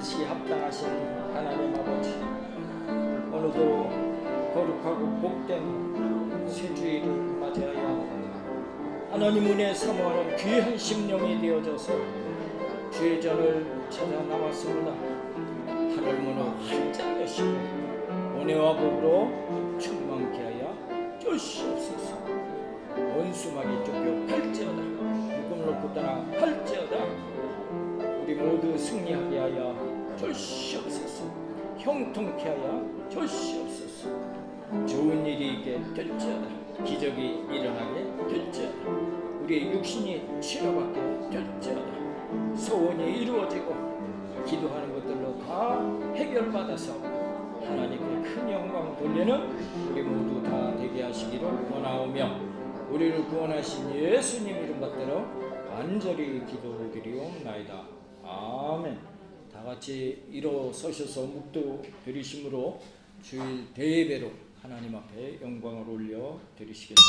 반드시 합당하신 하나님 아버지, 오늘도 거룩하고 복된 새주일을 맞이하여 하나님 은혜 사모하는 귀한 심령이 되어져서 주의 전을 찾아 나왔습니다. 하늘 문을 활짝 여시고 은혜와 복으로 충만케 하여 주시옵소서. 원수마귀 쫓겨 팔지어다. 묶음을 놓고 떠나 팔지어다. 우리 모두 승리하게 하여 주시옵소서. 형통케 하여 주시옵소서. 좋은 일이 있게 될지어다. 기적이 일어나게 될지어다. 우리의 육신이 치료받게 될지어다. 소원이 이루어지고 기도하는 것들로 다 해결받아서 하나님께 큰 영광 돌리는 우리 모두 다 되게 하시기를 원하오며, 우리를 구원하신 예수님 이름 받들어 간절히 기도드리옵나이다. 아멘. 다같이 일어서셔서 묵도 드리심으로 주일 대예배로 하나님 앞에 영광을 올려 드리시겠습니다.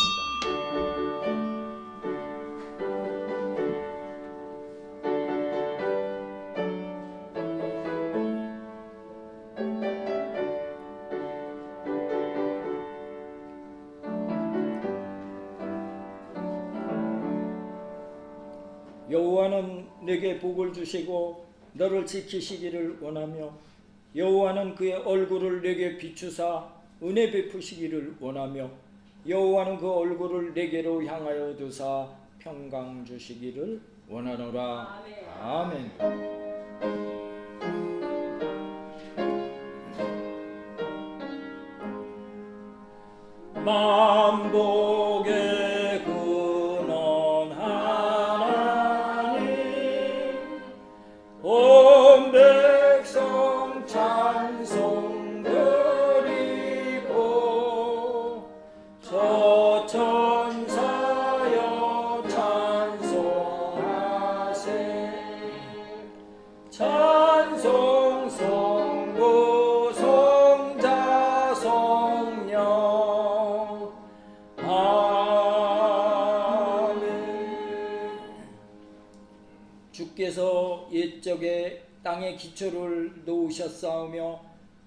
여호와는 내게 복을 주시고 너를 지키시기를 원하며, 여호와는 그의 얼굴을 내게 비추사 은혜 베푸시기를 원하며, 여호와는 그 얼굴을 내게로 향하여 두사 평강 주시기를 원하노라. 아멘. 만복의 근원 하나님, 온 백성 찬송 드리고, 저 천사여 찬송하세. 찬송 성부 성자 성령. 아멘. 주께서 옛적에 땅의 기초를 놓으셨사오며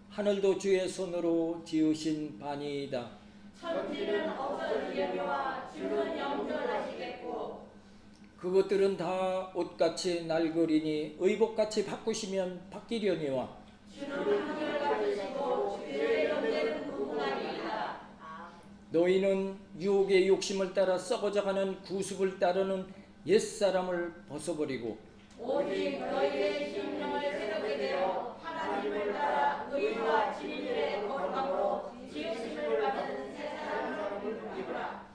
하늘도 주의 손으로 지으신 바니이다. 천지는 없어지려니와 주는 영존하시겠고, 그것들은 다 옷같이 낡으리니 의복같이 바꾸시면 바뀌려니와 주는 한결같으시고 주의 영대는 무궁하니이다. 너희는 유혹의 욕심을 따라 썩어져가는 구습을 따르는 옛사람을 벗어버리고 오직 너희의 심령을 새롭게 되어 하나님을 따라 의와 진리의 거룩함으로 지으심을 받은 새 사람을 입으라.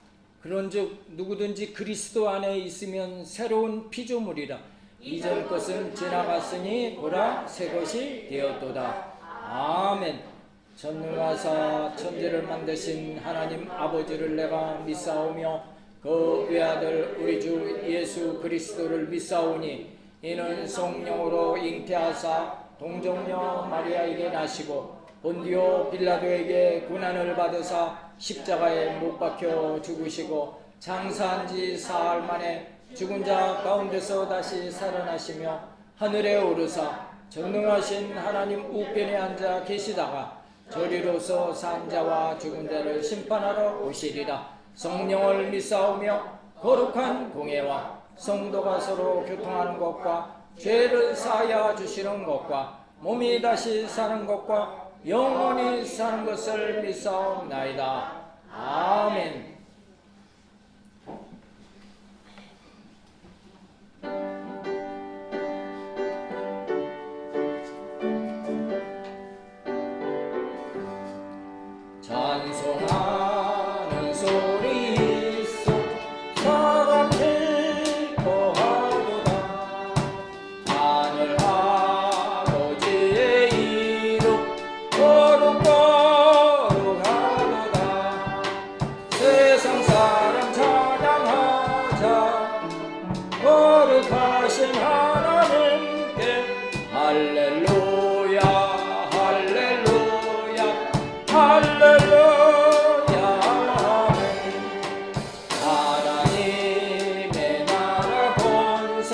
그런즉 누구든지 그리스도 안에 있으면 새로운 피조물이라. 이전 것은 지나갔으니 보라 새 것이 되었도다. 아멘. 전능하사 천지를 만드신 하나님 아버지를 내가 믿사오며 그 외아들 우리 주 예수 그리스도를 믿사오니, 이는 성령으로 잉태하사 동정녀 마리아에게 나시고 본디오 빌라도에게 고난을 받으사 십자가에 못 박혀 죽으시고 장사한 지 사흘 만에 죽은 자 가운데서 다시 살아나시며 하늘에 오르사 전능하신 하나님 우편에 앉아 계시다가 저리로서 산 자와 죽은 자를 심판하러 오시리라. 성령을 믿사오며 거룩한 공예와 성도가 서로 교통하는 것과 죄를 사하여 주시는 것과 몸이 다시 사는 것과 영원히 사는 것을 믿사옵나이다. 아멘. 찬송하는 소리 있어 사람 기뻐하도다. 하늘 아버지의 이름 거룩거룩하도다. 세상 사람 찬양하자. 거룩하신 하나님께 할렐루야 할렐루야 할렐루야. 하나님의 나라 권세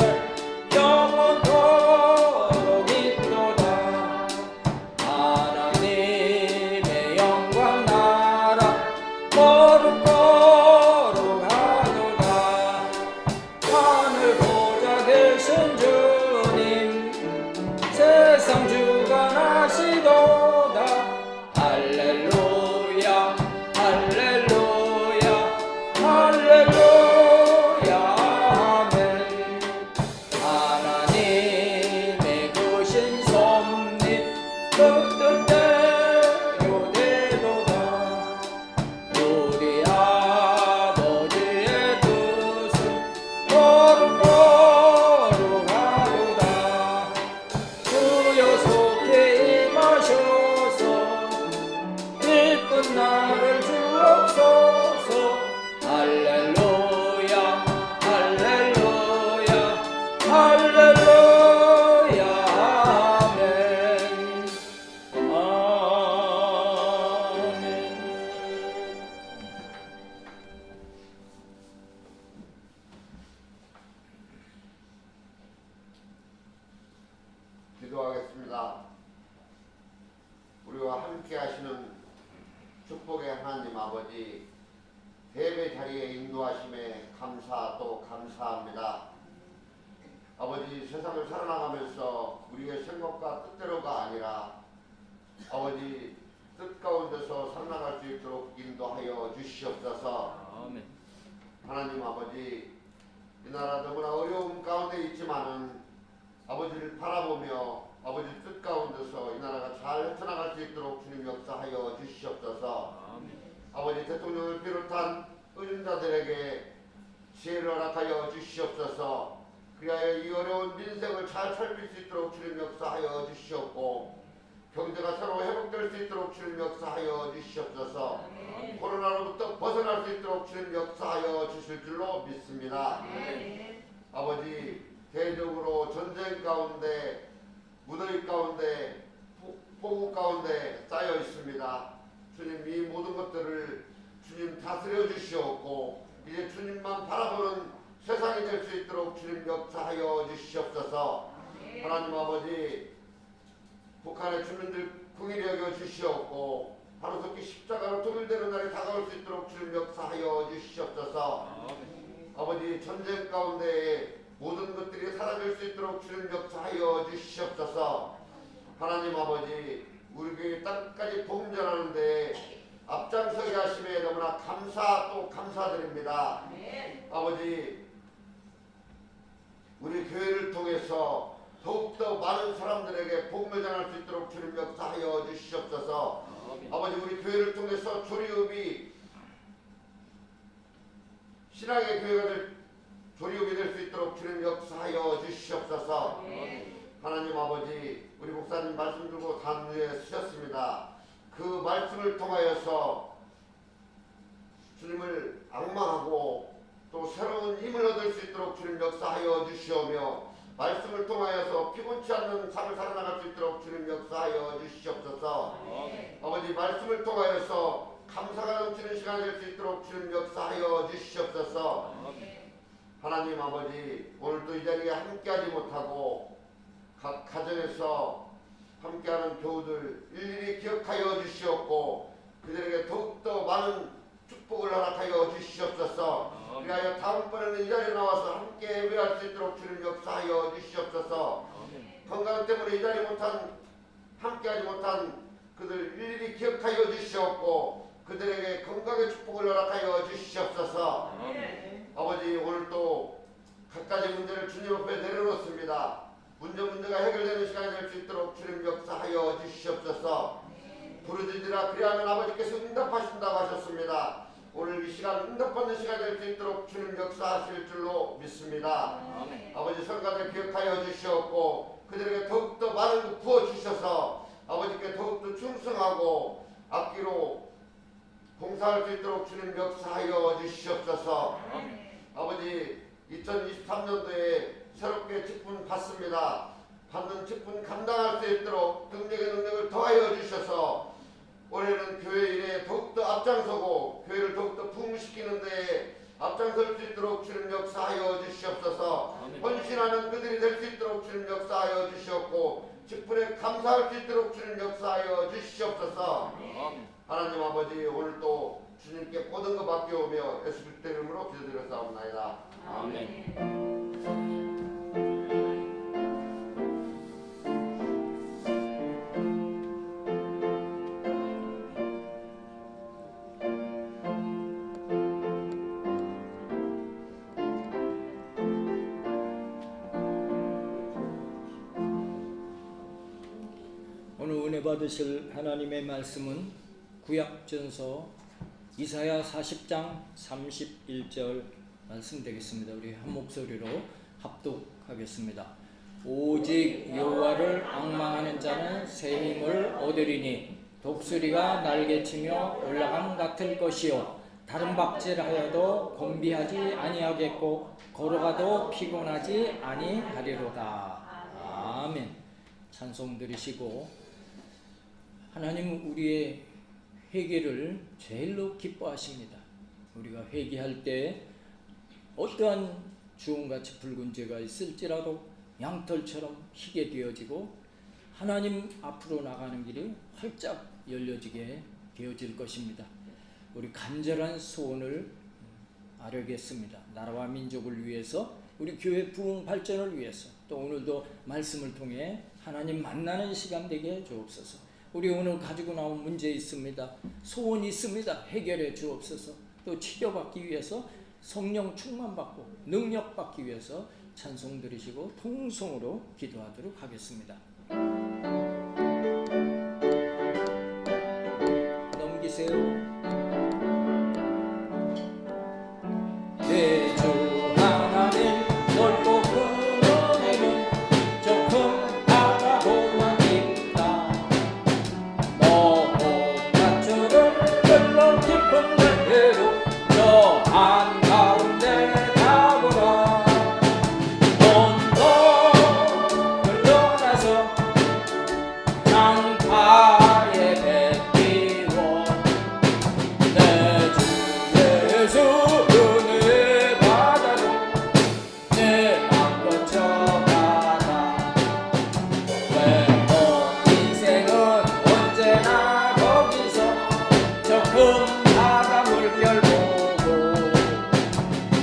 영원토록 있도다. 감사합니다. 우리와 함께 하시는 축복의 하나님 아버지, 예배 자리에 인도하심에 또 감사합니다. 아버지, 세상을 살아나가면서 우리의 생각과 뜻대로가 아니라 아버지 뜻 가운데서 살아나갈 수 있도록 인도하여 주시옵소서. 아멘. 하나님 아버지, 이 나라 너무나 어려움 가운데 있지만은 아버지를 바라보며 아버지 뜻 가운데서 이 나라가 잘 헤쳐나갈 수 있도록 주님 역사하여 주시옵소서. 아멘. 아버지, 대통령을 비롯한 의인자들에게 지혜를 허락하여 주시옵소서. 그리하여 이 어려운 민생을 잘 살필 수 있도록 주님 역사하여 주시옵고, 경제가 새로 회복될 수 있도록 주님 역사하여 주시옵소서. 코로나로부터 벗어날 수 있도록 주님 역사하여 주실 줄로 믿습니다. 아버지, 대적으로 전쟁 가운데, 무더위 가운데, 폭우 가운데 쌓여 있습니다. 주님, 이 모든 것들을 주님 다스려 주시옵고, 이제 주님만 바라보는 세상이 될 수 있도록 주님 역사하여 주시옵소서. 하나님 아버지, 북한의 주민들 긍휼히 여겨 주시옵고, 하루속히 십자가로 통일되는 날이 다가올 수 있도록 주님 역사하여 주시옵소서. 아버지, 전쟁 가운데 모든 것들이 사라질 수 있도록 주님 역사하여 주시옵소서. 하나님 아버지, 우리 교회 땅까지 복음 전하는데 앞장서게 하심에 너무나 또 감사드립니다. 아버지, 우리 교회를 통해서 더욱더 많은 사람들에게 복음을 전할 수 있도록 주님 역사하여 주시옵소서. 아버지, 우리 교회를 통해서 조리읍이 신앙의 교회가 조리읍이 될 수 있도록 주님 역사하여 주시옵소서. 하나님 아버지, 우리 목사님 말씀 들고 단위에 쓰셨습니다. 그 말씀을 통하여서 주님을 앙망하고 또 새로운 힘을 얻을 수 있도록 주님 역사하여 주시오며, 말씀을 통하여서 피곤치 않는 삶을 살아나갈 수 있도록 주님 역사하여 주시옵소서. 아버지, 말씀을 통하여서 감사가 넘치는 시간이 될 수 있도록 주님 역사하여 주시옵소서. 하나님 아버지, 오늘도 이 자리에 함께하지 못하고 각 가정에서 함께하는 교우들 일일이 기억하여 주시옵고, 그들에게 더욱더 많은 축복을 허락하여 주시옵소서. 그리하여 다음번에는 이 자리에 나와서 함께 예배할 수 있도록 주님 역사하여 주시옵소서. 건강 때문에 이 자리에 함께하지 못한 그들 일일이 기억하여 주시옵고, 그들에게 건강의 축복을 허락하여 주시옵소서. 아버지, 오늘도 각가지 문제를 주님 앞에 내려놓습니다. 문제가 해결되는 시간이 될 수 있도록 주님 역사하여 주시옵소서. 부르짖으라 그리하면 아버지께서 응답하신다고 하셨습니다. 오늘 이 시간 응답받는 시간이 될 수 있도록 주님 역사하실 줄로 믿습니다. 아버지, 성가들 기억하여 주시옵고, 그들에게 더욱더 많은 것 부어주셔서 아버지께 더욱더 충성하고 앞기로 봉사할 수 있도록 주님 역사하여 주시옵소서. 아버지, 2023년도에 새롭게 직분 받습니다. 받는 직분 감당할 수 있도록 능력을 더하여 주셔서 올해는 교회 일에 더욱더 앞장서고 교회를 더욱더 부흥시키는 데에 앞장설 수 있도록 주님 역사하여 주시옵소서. 헌신하는 그들이 될 수 있도록 주님 역사하여 주시옵고, 직분에 감사할 수 있도록 주님 역사하여 주시옵소서. 하나님 아버지, 오늘도 주님께 모든 것 맡겨오며 예수 그리스도 이름으로 기도드렸사옵나이다. 아멘. 오늘 은혜 받으실 하나님의 말씀은 구약전서 이사야 40장 31절 말씀 되겠습니다. 우리 한 목소리로 합독하겠습니다. 오직 여호와를 앙망하는 자는 새 힘을 얻으리니 독수리가 날개치며 올라감 같을 것이요 다른 박질하여도 곤비하지 아니하겠고 걸어가도 피곤하지 아니하리로다. 아멘. 찬송 드리시고, 하나님은 우리의 회개를 제일로 기뻐하십니다. 우리가 회개할 때 어떠한 주홍같이 붉은 죄가 있을지라도 양털처럼 희게 되어지고 하나님 앞으로 나가는 길이 활짝 열려지게 되어질 것입니다. 우리 간절한 소원을 아뢰겠습니다. 나라와 민족을 위해서, 우리 교회 부흥 발전을 위해서, 또 오늘도 말씀을 통해 하나님 만나는 시간 되게 주옵소서. 우리 오늘 가지고 나온 문제 있습니다. 소원 있습니다. 해결해 주옵소서. 또 치료받기 위해서 성령 충만받고 능력 받기 위해서 찬송 들으시고 통성으로 기도하도록 하겠습니다. 넘기세요. 내 주 하나님 넓고 큰 은혜는 조금 바라보만 있다. 너무 낮추는 흘러 깊은 날대로 저 한가운데 가보라. 온도 흘러나서 장파에 뱉기워 내 주 예수 은혜의 바다로 내 맘 거쳐가라. 내 인생은 언제나 거기서 저 큰 바다 물결 보고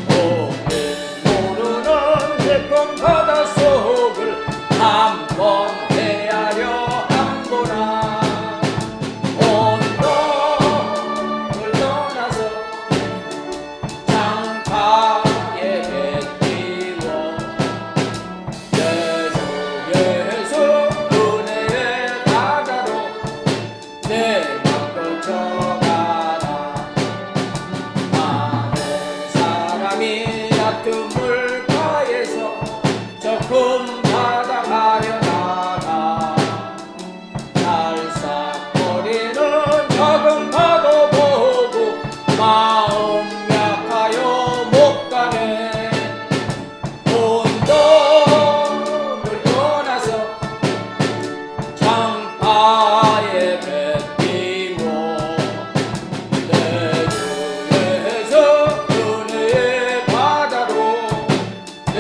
우린 모르는 깊은 바다 속을 한번 헤아려 한보나. 온도 흘러나서 장파에 뱉기워 내 주 예수 은혜의 바다로 내 맘 거쳐가라. 많은 사람이 얕은 물가에서 저 큰 바다 가려다가 날싹거리는 작은 파도 보고 마음 약하여 못 가네. 온도 흘러나서 장파에 뱉기워 내 주 예수 은혜의 바다로 내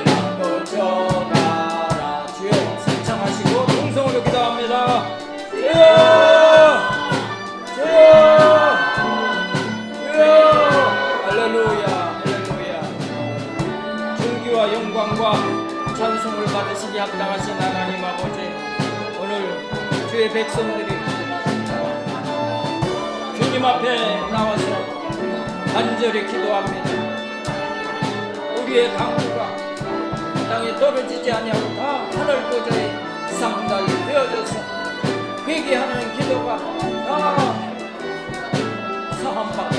맘 거쳐가라. 주여 승창하시고 동성으로 기도합니다. 주여 주여 주여. 할렐루야 할렐루야. 존귀와 영광과 찬송을 받으시기 합당하신 하나님 아버지, 오늘 주의 백성들이 주님 앞에 나와서 간절히 기도합니다. 우리의 강구가 땅에 떨어지지 아니하고 다 하늘 보좌에 상달이 되어져서 회개하는 기도가 다 사함받고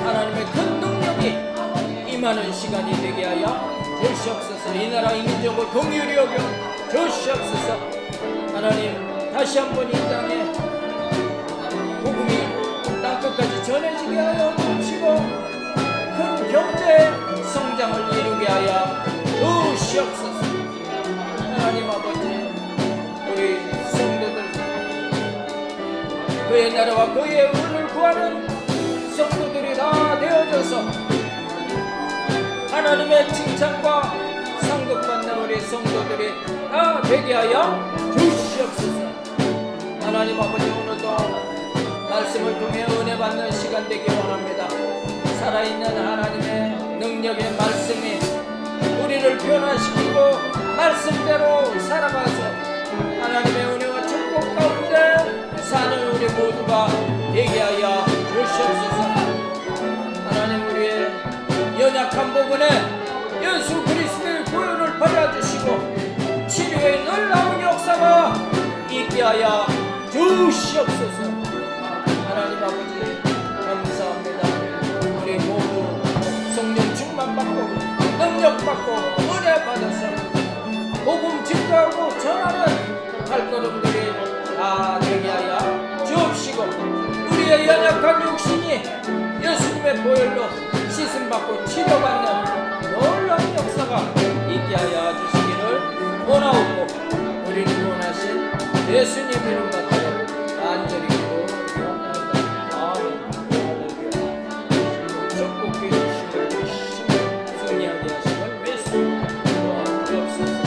하나님의 큰 능력이 임하는 시간이 되게 하여 주시옵소서. 이 나라 이 민족을 긍휼히 여겨 주시옵소서. 하나님 다시 한번 이 땅에 복음이 땅끝까지 전해지게 하여 주시고 큰 경제 성장을 이루게 하여 주시옵소서. 하나님 아버지, 우리 성도들 그의 나라와 그의 의를 구하는 성도들이 다 되어져서 하나님의 칭찬과 상급받는 우리 성도들이 다 되게 하여 주시옵소서. 하나님 아버지, 오늘도 말씀을 통해 은혜 받는 시간 되기 원합니다. 살아있는 하나님의 능력의 말씀이 우리를 변화시키고 말씀대로 살아가서 하나님의 은혜와 축복 가운데 사는 우리 모두가 되게 하여 주시옵소서. 하나님, 우리의 연약한 부분에 예수 그리스도의 구원을 받아주시고 치료의 놀라운 역사가 있게 하여 주시옵소서. 하나님 아버지, 감사합니다. 우리 모두 성령 충만받고 능력받고 은혜 받아서 복음 증거하고 전하는 발걸음들이 다 되게 하여 주옵시고 우리의 연약한 육신이 예수님의 보혈로 씻음받고 치료받는 놀라운 역사가 있게 하여 주시기를 원하옵고 우리를 원하신 예수님 이름 받들어 간절히 기도합니다. 아멘. 축복해 주시고 승리하게 하시고 예수 기도하옵소서.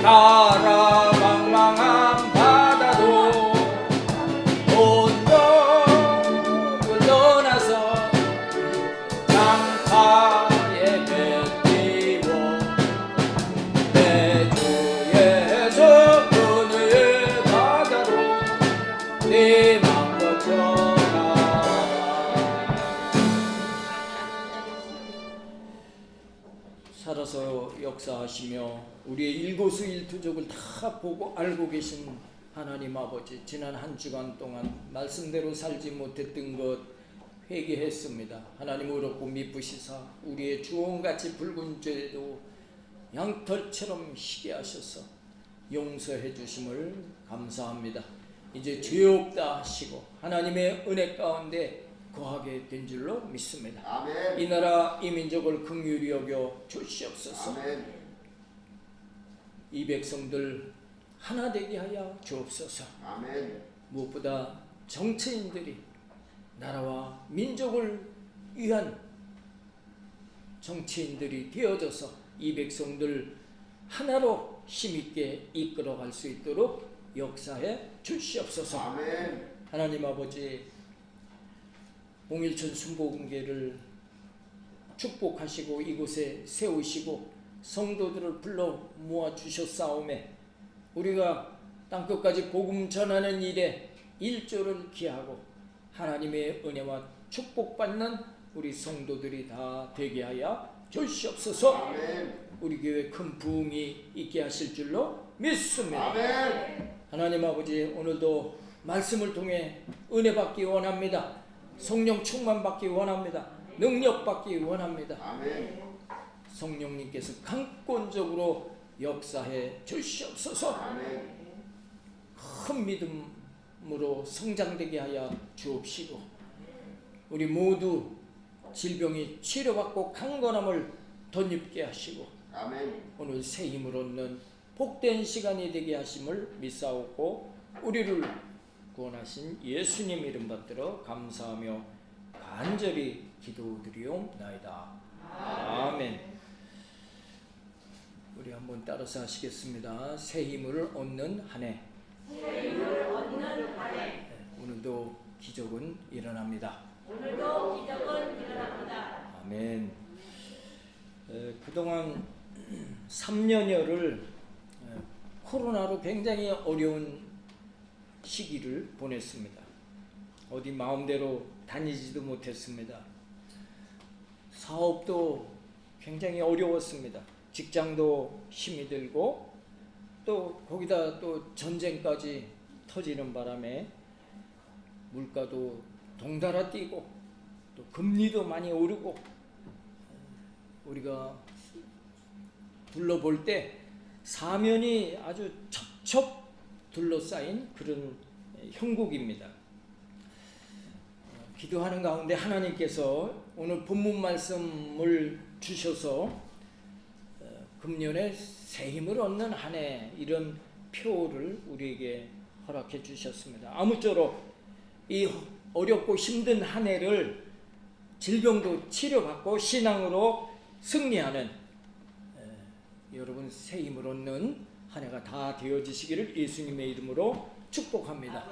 가라망망한 바다도 온도를 떠나서 강파에 뱉기워 내 주에서 은혜의 바다로 내 맘 거쳐라. 살아서 역사하시며 우리의 일거수일투족을 다 보고 알고 계신 하나님 아버지, 지난 한 주간 동안 말씀대로 살지 못했던 것 회개했습니다. 하나님 의롭고 미쁘시사 우리의 주홍같이 붉은 죄도 양털처럼 희게 하셔서 용서해 주심을 감사합니다. 이제 죄 없다 하시고 하나님의 은혜 가운데 거하게 된 줄로 믿습니다. 아멘. 이 나라 이 민족을 긍휼히 여겨 주시옵소서. 아멘. 이 백성들 하나 되게 하여 주옵소서. 아멘. 무엇보다 정치인들이 나라와 민족을 위한 정치인들이 되어져서 이 백성들 하나로 힘있게 이끌어갈 수 있도록 역사해 주시옵소서. 아멘. 하나님 아버지, 옹일천 순복음교회를 축복하시고 이곳에 세우시고 성도들을 불러 모아 주셨사오매 우리가 땅끝까지 복음 전하는 일에 일조를 기하고 하나님의 은혜와 축복받는 우리 성도들이 다 되게 하여 주시옵소서. 아멘. 우리 교회 큰 부흥이 있게 하실 줄로 믿습니다. 아멘. 하나님 아버지, 오늘도 말씀을 통해 은혜 받기 원합니다. 성령 충만 받기 원합니다. 능력 받기 원합니다. 아멘. 성령님께서 강권적으로 역사해 주시옵소서. 아멘. 큰 믿음으로 성장되게 하여 주옵시고 우리 모두 질병이 치료받고 강건함을 덧입게 하시고 아멘. 오늘 새 힘을 얻는 복된 시간이 되게 하심을 믿사오고 우리를 구원하신 예수님 이름 받들어 감사하며 간절히 기도드리옵나이다. 아멘. 우리 한번 따라서 하시겠습니다. 새 힘을 얻는 한 해. 새 힘을 얻는 한 해. 오늘도 기적은 일어납니다. 오늘도 기적은 일어납니다. 아멘. 그동안 3년여를 코로나로 굉장히 어려운 시기를 보냈습니다. 어디 마음대로 다니지도 못했습니다. 사업도 굉장히 어려웠습니다. 직장도 힘이 들고 또 거기다 또 전쟁까지 터지는 바람에 물가도 동달아 뛰고 또 금리도 많이 오르고 우리가 둘러볼 때 사면이 아주 첩첩 둘러싸인 그런 형국입니다. 기도하는 가운데 하나님께서 오늘 본문 말씀을 주셔서 금년에 새 힘을 얻는 한 해 이런 표를 우리에게 허락해 주셨습니다. 아무쪼록 이 어렵고 힘든 한 해를 질병도 치료받고 신앙으로 승리하는 여러분 새 힘을 얻는 한 해가 다 되어지시기를 예수님의 이름으로 축복합니다.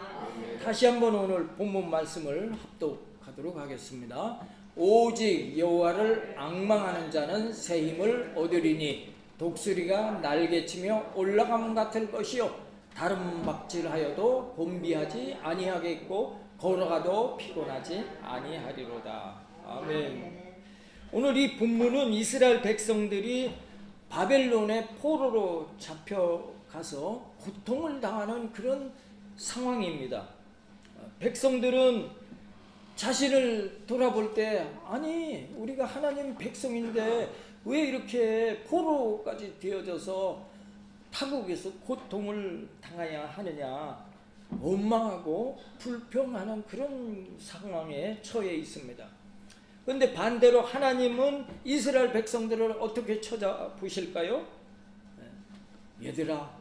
다시 한번 오늘 본문 말씀을 합독하도록 하겠습니다. 오직 여호와를 앙망하는 자는 새 힘을 얻으리니 독수리가 날개치며 올라감 같을 것이요 다른 박질하여도 곤비하지 아니하겠고 걸어가도 피곤하지 아니하리로다. 아멘. 오늘 이 본문은 이스라엘 백성들이 바벨론의 포로로 잡혀가서 고통을 당하는 그런 상황입니다. 백성들은 자신을 돌아볼 때 아니 우리가 하나님 백성인데 왜 이렇게 포로까지 되어져서 타국에서 고통을 당해야 하느냐 원망하고 불평하는 그런 상황에 처해 있습니다. 그런데 반대로 하나님은 이스라엘 백성들을 어떻게 찾아보실까요? 얘들아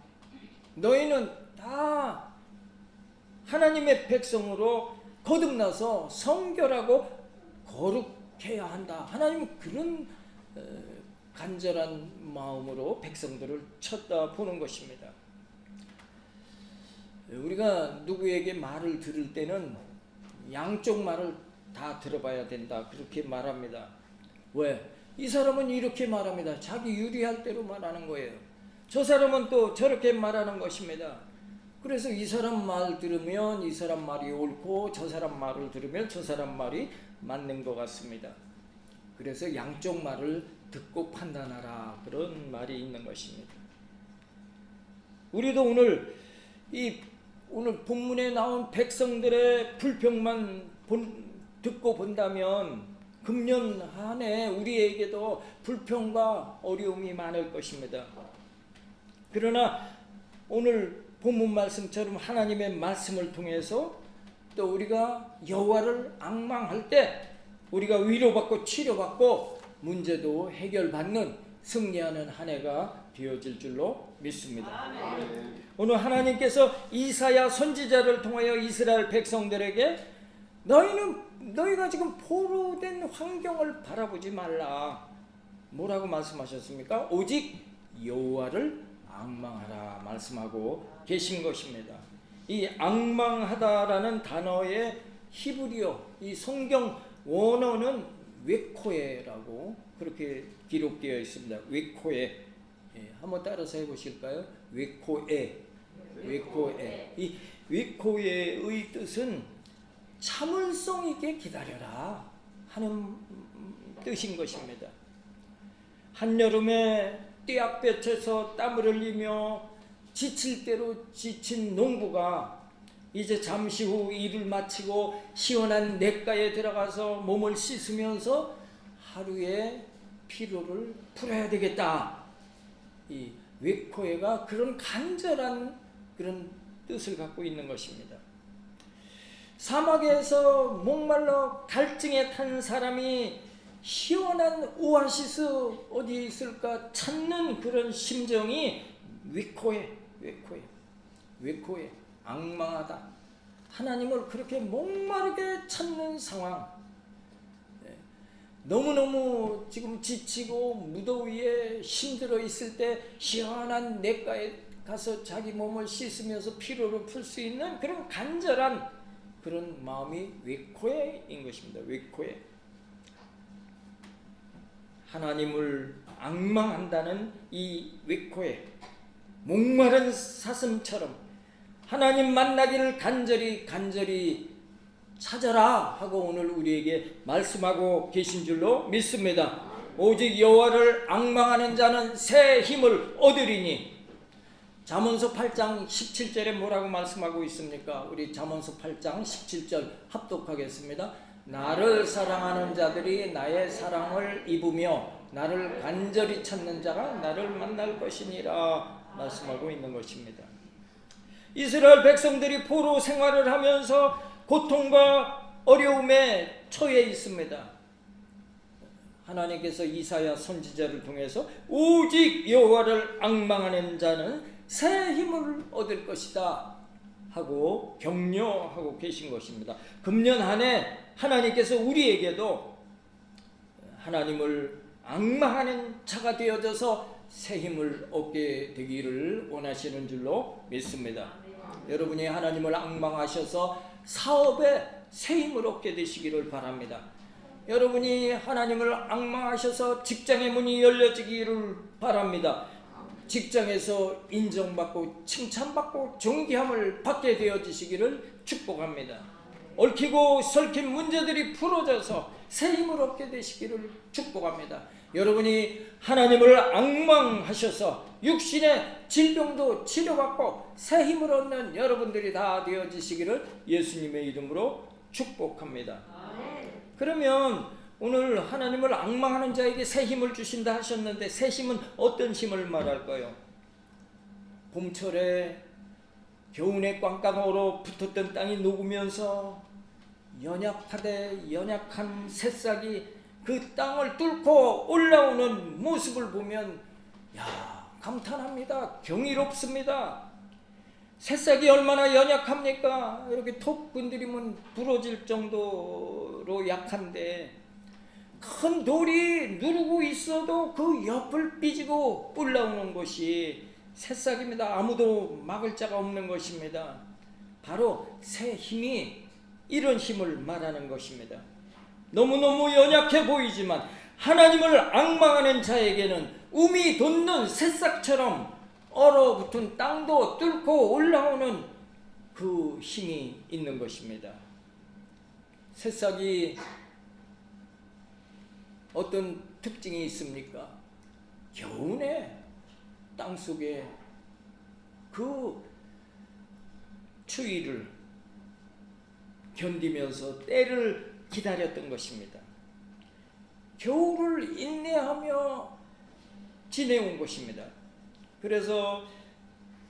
너희는 다 하나님의 백성으로 거듭나서 성결하고 거룩해야 한다. 하나님은 그런 간절한 마음으로 백성들을 쳐다보는 것입니다. 우리가 누구에게 말을 들을 때는 양쪽 말을 다 들어봐야 된다, 그렇게 말합니다. 왜? 이 사람은 이렇게 말합니다. 자기 유리할 대로 말하는 거예요. 저 사람은 또 저렇게 말하는 것입니다. 그래서 이 사람 말 들으면 이 사람 말이 옳고, 저 사람 말을 들으면 저 사람 말이 맞는 것 같습니다. 그래서 양쪽 말을 듣고 판단하라, 그런 말이 있는 것입니다. 우리도 오늘 본문에 나온 백성들의 불평만 듣고 본다면 금년 한 해 우리에게도 불평과 어려움이 많을 것입니다. 그러나 오늘 본문 말씀처럼 하나님의 말씀을 통해서 또 우리가 여호와를 앙망할 때 우리가 위로받고 치료받고 문제도 해결받는 승리하는 한 해가 되어질 줄로 믿습니다. 오늘 하나님께서 이사야 선지자를 통하여 이스라엘 백성들에게 너희가 지금 포로된 환경을 바라보지 말라, 뭐라고 말씀하셨습니까? 오직 여호와를 앙망하라 말씀하고 계신 것입니다. 이 앙망하다라는 단어의 히브리어, 이 성경 원어는 웨코에라고 그렇게 기록되어 있습니다. 웨코에. 한번 따라서 해보실까요? 웨코에. 이 웨코에의 뜻은 참을성 있게 기다려라 하는 뜻인 것입니다. 한여름에 떼약볕에서 땀을 흘리며 지칠 대로 지친 농부가 이제 잠시 후 일을 마치고 시원한 냇가에 들어가서 몸을 씻으면서 하루의 피로를 풀어야 되겠다. 이 웨코에가 그런 간절한 그런 뜻을 갖고 있는 것입니다. 사막에서 목말라 갈증에 탄 사람이 시원한 오아시스 어디에 있을까 찾는 그런 심정이 웨코에, 앙망하다. 하나님을 그렇게 목마르게 찾는 상황. 너무너무 지금 지치고 무더위에 힘들어 있을 때 시원한 냇가에 가서 자기 몸을 씻으면서 피로를 풀 수 있는 그런 간절한 그런 마음이 웨코에인 것입니다. 웨코에. 하나님을 앙망한다는 이 웨코에, 목마른 사슴처럼 하나님 만나기를 간절히 찾아라 하고 오늘 우리에게 말씀하고 계신 줄로 믿습니다. 오직 여호와를 앙망하는 자는 새 힘을 얻으리니. 잠언서 8장 17절에 뭐라고 말씀하고 있습니까? 우리 잠언서 8장 17절 합독하겠습니다. 나를 사랑하는 자들이 나의 사랑을 입으며 나를 간절히 찾는 자가 나를 만날 것이니라 말씀하고 있는 것입니다. 이스라엘 백성들이 포로 생활을 하면서 고통과 어려움에 처해 있습니다. 하나님께서 이사야 선지자를 통해서 오직 여호와를 앙망하는 자는 새 힘을 얻을 것이다 하고 격려하고 계신 것입니다. 금년 한 해 하나님께서 우리에게도 하나님을 앙망하는 자가 되어져서 새 힘을 얻게 되기를 원하시는 줄로 믿습니다. 여러분이 하나님을 앙망하셔서 사업에 새 힘을 얻게 되시기를 바랍니다. 여러분이 하나님을 앙망하셔서 직장의 문이 열려지기를 바랍니다. 직장에서 인정받고 칭찬받고 존귀함을 받게 되어지시기를 축복합니다. 얽히고 설킨 문제들이 풀어져서 새 힘을 얻게 되시기를 축복합니다. 여러분이 하나님을 앙망하셔서 육신의 질병도 치료받고 새 힘을 얻는 여러분들이 다 되어지시기를 예수님의 이름으로 축복합니다. 그러면 오늘 하나님을 앙망하는 자에게 새 힘을 주신다 하셨는데 새 힘은 어떤 힘을 말할까요? 봄철에 겨우내 꽝꽝으로 붙었던 땅이 녹으면서 연약한 새싹이 그 땅을 뚫고 올라오는 모습을 보면 감탄합니다. 경이롭습니다. 새싹이 얼마나 연약합니까? 이렇게 톡 건드리면 부러질 정도로 약한데 큰 돌이 누르고 있어도 그 옆을 삐지고 올라오는 것이 새싹입니다. 아무도 막을 자가 없는 것입니다. 바로 새 힘이 이런 힘을 말하는 것입니다. 너무너무 연약해 보이지만 하나님을 앙망하는 자에게는 움이 돋는 새싹처럼 얼어붙은 땅도 뚫고 올라오는 그 힘이 있는 것입니다. 새싹이 어떤 특징이 있습니까? 겨우내 땅속에 그 추위를 견디면서 때를 기다렸던 것입니다. 겨울을 인내하며 지내온 것입니다. 그래서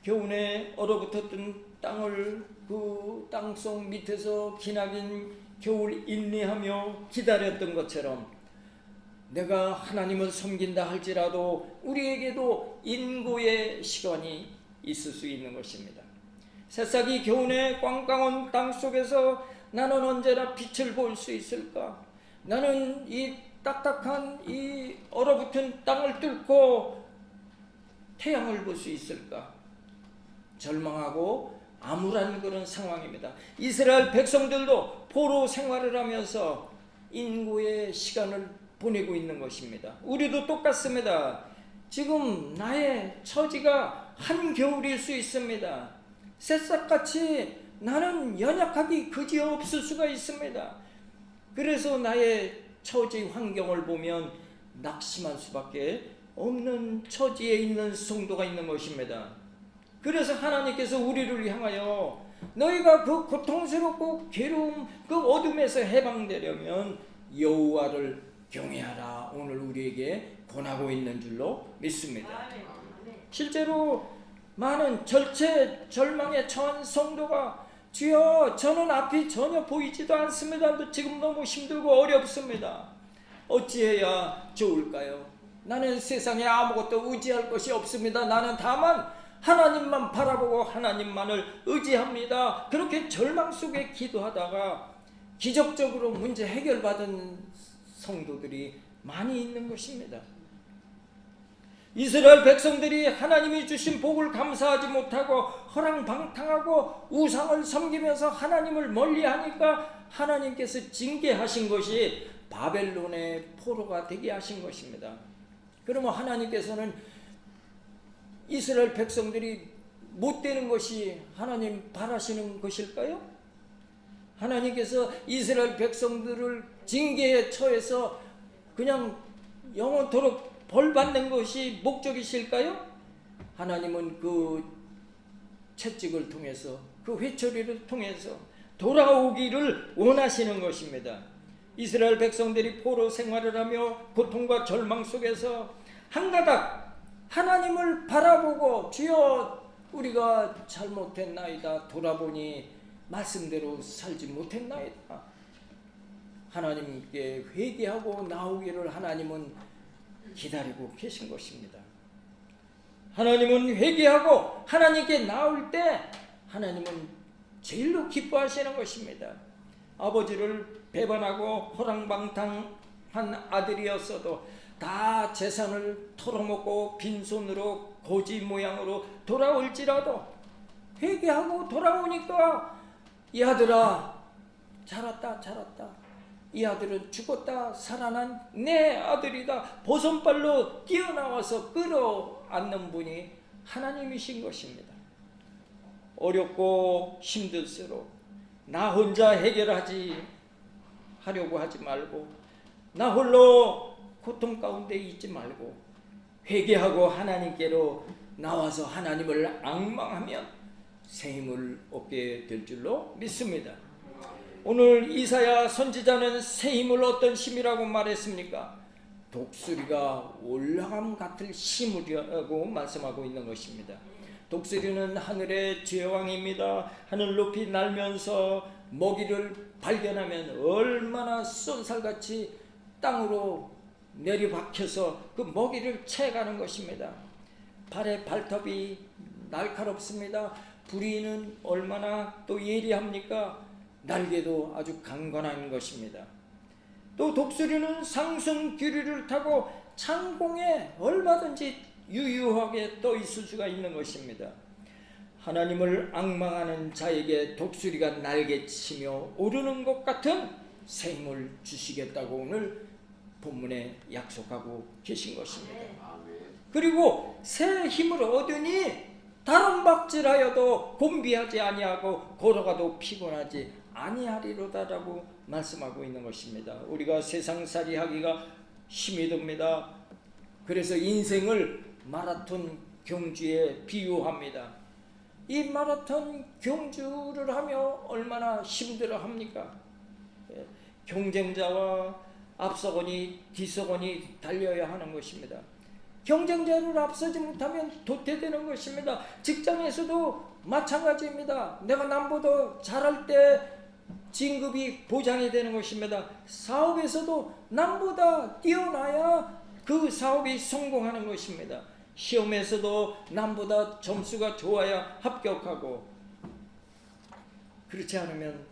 겨우내 얼어붙었던 땅을 그 땅속 밑에서 기나긴 겨울 인내하며 기다렸던 것처럼 내가 하나님을 섬긴다 할지라도 우리에게도 인고의 시간이 있을 수 있는 것입니다. 새싹이 겨우내 꽝꽝한 땅 속에서 나는 언제나 빛을 볼 수 있을까? 나는 이 딱딱한 이 얼어붙은 땅을 뚫고 태양을 볼 수 있을까? 절망하고 암울한 그런 상황입니다. 이스라엘 백성들도 포로 생활을 하면서 인고의 시간을 보내고 있는 것입니다. 우리도 똑같습니다. 지금 나의 처지가 한겨울일 수 있습니다. 새싹같이 나는 연약하기 그지없을 수가 있습니다. 그래서 나의 처지 환경을 보면 낙심할 수밖에 없는 처지에 있는 성도가 있는 것입니다. 그래서 하나님께서 우리를 향하여 너희가 그 고통스럽고 괴로움 그 어둠에서 해방되려면 여호와를 경외하라 오늘 우리에게 권하고 있는 줄로 믿습니다. 실제로 많은 절망에 처한 성도가 주여 저는 앞이 전혀 보이지도 않습니다. 지금 너무 힘들고 어렵습니다. 어찌해야 좋을까요? 나는 세상에 아무것도 의지할 것이 없습니다. 나는 다만 하나님만 바라보고 하나님만을 의지합니다. 그렇게 절망 속에 기도하다가 기적적으로 문제 해결받은 성도들이 많이 있는 것입니다. 이스라엘 백성들이 하나님이 주신 복을 감사하지 못하고 허랑방탕하고 우상을 섬기면서 하나님을 멀리하니까 하나님께서 징계하신 것이 바벨론의 포로가 되게 하신 것입니다. 그러면 하나님께서는 이스라엘 백성들이 못되는 것이 하나님 바라시는 것일까요? 하나님께서 이스라엘 백성들을 징계에 처해서 그냥 영원토록 벌받는 것이 목적이실까요? 하나님은 그 채찍을 통해서 그 회초리를 통해서 돌아오기를 원하시는 것입니다. 이스라엘 백성들이 포로 생활을 하며 고통과 절망 속에서 한가닥 하나님을 바라보고 주여 우리가 잘못했나이다 돌아보니 말씀대로 살지 못했나이다 하나님께 회개하고 나오기를 하나님은 기다리고 계신 것입니다. 하나님은 회개하고 하나님께 나올 때 하나님은 제일로 기뻐하시는 것입니다. 아버지를 배반하고 호랑방탕한 아들이었어도 다 재산을 털어먹고 빈손으로 고지 모양으로 돌아올지라도 회개하고 돌아오니까 이 아들아 자랐다 이 아들은 죽었다 살아난 내 아들이다 보선발로 뛰어나와서 끌어안는 분이 하나님이신 것입니다. 어렵고 힘들수록 나 혼자 해결하려고 하지 말고 나 홀로 고통 가운데 있지 말고 회개하고 하나님께로 나와서 하나님을 앙망하면 새 힘을 얻게 될 줄로 믿습니다. 오늘 이사야 선지자는 새 힘을 어떤 힘이라고 말했습니까? 독수리가 올라감 같을 힘이라고 말씀하고 있는 것입니다. 독수리는 하늘의 제왕입니다. 하늘 높이 날면서 먹이를 발견하면 얼마나 쏜살같이 땅으로 내리박혀서 그 먹이를 채가는 것입니다. 발의 발톱이 날카롭습니다. 부리는 얼마나 또 예리합니까? 날개도 아주 강건한 것입니다. 또 독수리는 상승귀리를 타고 창공에 얼마든지 유유하게 떠 있을 수가 있는 것입니다. 하나님을 앙망하는 자에게 독수리가 날개치며 오르는 것 같은 새 힘을 주시겠다고 오늘 본문에 약속하고 계신 것입니다. 그리고 새 힘을 얻으니 다른 박질하여도 곤비하지 아니하고 걸어가도 피곤하지 아니하리로다라고 말씀하고 있는 것입니다. 우리가 세상살이 하기가 힘이 듭니다. 그래서 인생을 마라톤 경주에 비유합니다. 이 마라톤 경주를 하며 얼마나 힘들어 합니까? 경쟁자와 앞서거니 뒤서거니 달려야 하는 것입니다. 경쟁자를 앞서지 못하면 도태되는 것입니다. 직장에서도 마찬가지입니다. 내가 남보다 잘할 때 진급이 보장이 되는 것입니다. 사업에서도 남보다 뛰어나야 그 사업이 성공하는 것입니다. 시험에서도 남보다 점수가 좋아야 합격하고, 그렇지 않으면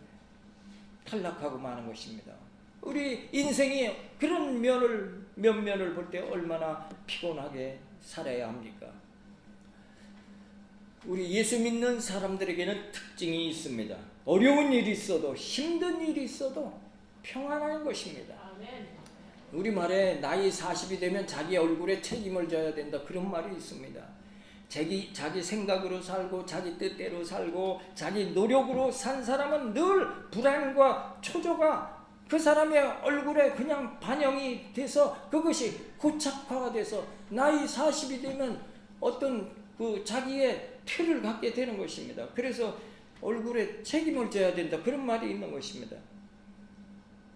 탈락하고 마는 것입니다. 우리 인생이 그런 면을 볼 때 얼마나 피곤하게 살아야 합니까? 우리 예수 믿는 사람들에게는 특징이 있습니다. 어려운 일이 있어도 힘든 일이 있어도 평안한 것입니다. 우리말에 나이 40이 되면 자기 얼굴에 책임을 져야 된다, 그런 말이 있습니다. 자기 생각으로 살고 자기 뜻대로 살고 자기 노력으로 산 사람은 늘 불안과 초조가 그 사람의 얼굴에 그냥 반영이 돼서 그것이 고착화가 돼서 나이 40이 되면 어떤 그 자기의 틀을 갖게 되는 것입니다. 그래서 얼굴에 책임을 져야 된다, 그런 말이 있는 것입니다.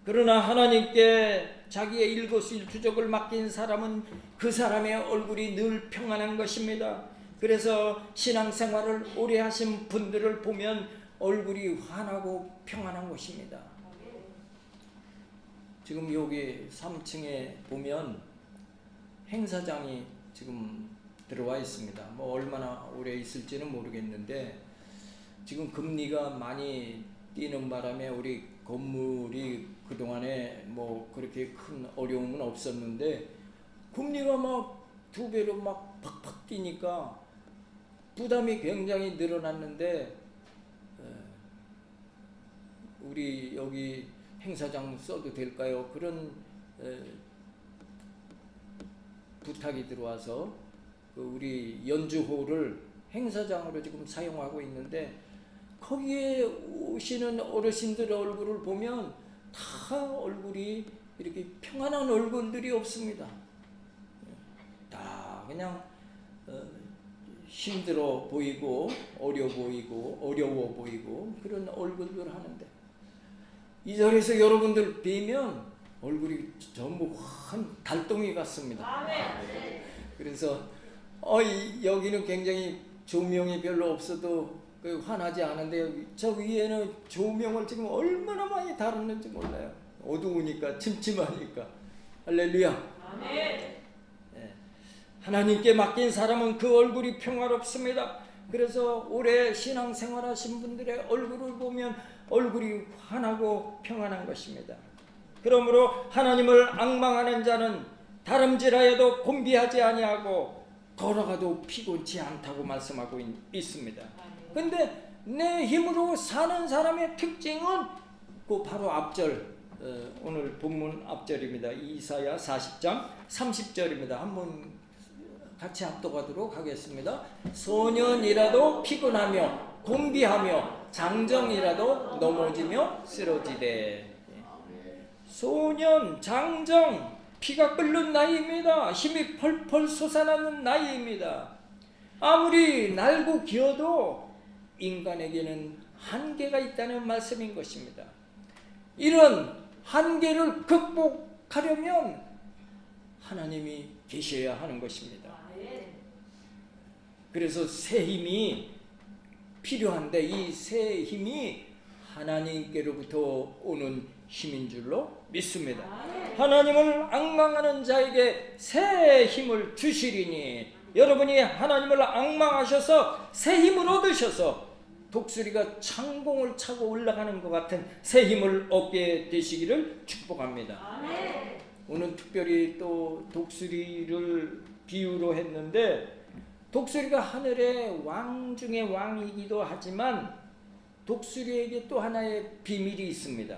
그러나 하나님께 자기의 일거수일투족을 맡긴 사람은 그 사람의 얼굴이 늘 평안한 것입니다. 그래서 신앙생활을 오래 하신 분들을 보면 얼굴이 환하고 평안한 것입니다. 지금 여기 3층에 보면 행사장이 지금 들어와 있습니다. 뭐 얼마나 오래 있을지는 모르겠는데 지금 금리가 많이 뛰는 바람에 우리 건물이 그동안에 뭐 그렇게 큰 어려움은 없었는데 금리가 막 2배로 막 팍팍 뛰니까 부담이 굉장히 늘어났는데, 우리 여기 행사장 써도 될까요? 그런 부탁이 들어와서 우리 연주홀을 행사장으로 지금 사용하고 있는데, 거기에 오시는 어르신들 얼굴을 보면 다 얼굴이 이렇게 평안한 얼굴들이 없습니다. 다 그냥 힘들어 보이고 어려워 보이고 그런 얼굴들 하는데, 이 자리에서 여러분들 뵈면 얼굴이 전부 환 달동이 같습니다. 그래서 여기는 굉장히 조명이 별로 없어도 환하지 않은데 저 위에는 조명을 지금 얼마나 많이 달았는지 몰라요. 어두우니까 침침하니까. 할렐루야. 아멘. 하나님께 맡긴 사람은 그 얼굴이 평화롭습니다. 그래서 오래 신앙생활 하신 분들의 얼굴을 보면 얼굴이 환하고 평안한 것입니다. 그러므로 하나님을 앙망하는 자는 다름질하여도 곤비하지 아니하고 걸어가도 피곤치 않다고 말씀하고 있습니다. 근데 내 힘으로 사는 사람의 특징은 그 바로 앞절, 오늘 본문 앞절입니다. 이사야 40장 30절입니다. 한번 같이 합독하도록 하겠습니다. 소년이라도 피곤하며 곤비하며 장정이라도 넘어지며 쓰러지되. 소년, 장정, 피가 끓는 나이입니다. 힘이 펄펄 솟아나는 나이입니다. 아무리 날고 기어도 인간에게는 한계가 있다는 말씀인 것입니다. 이런 한계를 극복하려면 하나님이 계셔야 하는 것입니다. 그래서 새 힘이 필요한데 이 새 힘이 하나님께로부터 오는 힘인 줄로 믿습니다. 하나님을 앙망하는 자에게 새 힘을 주시리니, 여러분이 하나님을 앙망하셔서 새 힘을 얻으셔서 독수리가 창공을 차고 올라가는 것 같은 새 힘을 얻게 되시기를 축복합니다. 아멘. 오늘 특별히 또 독수리를 비유로 했는데, 독수리가 하늘의 왕 중의 왕이기도 하지만 독수리에게 또 하나의 비밀이 있습니다.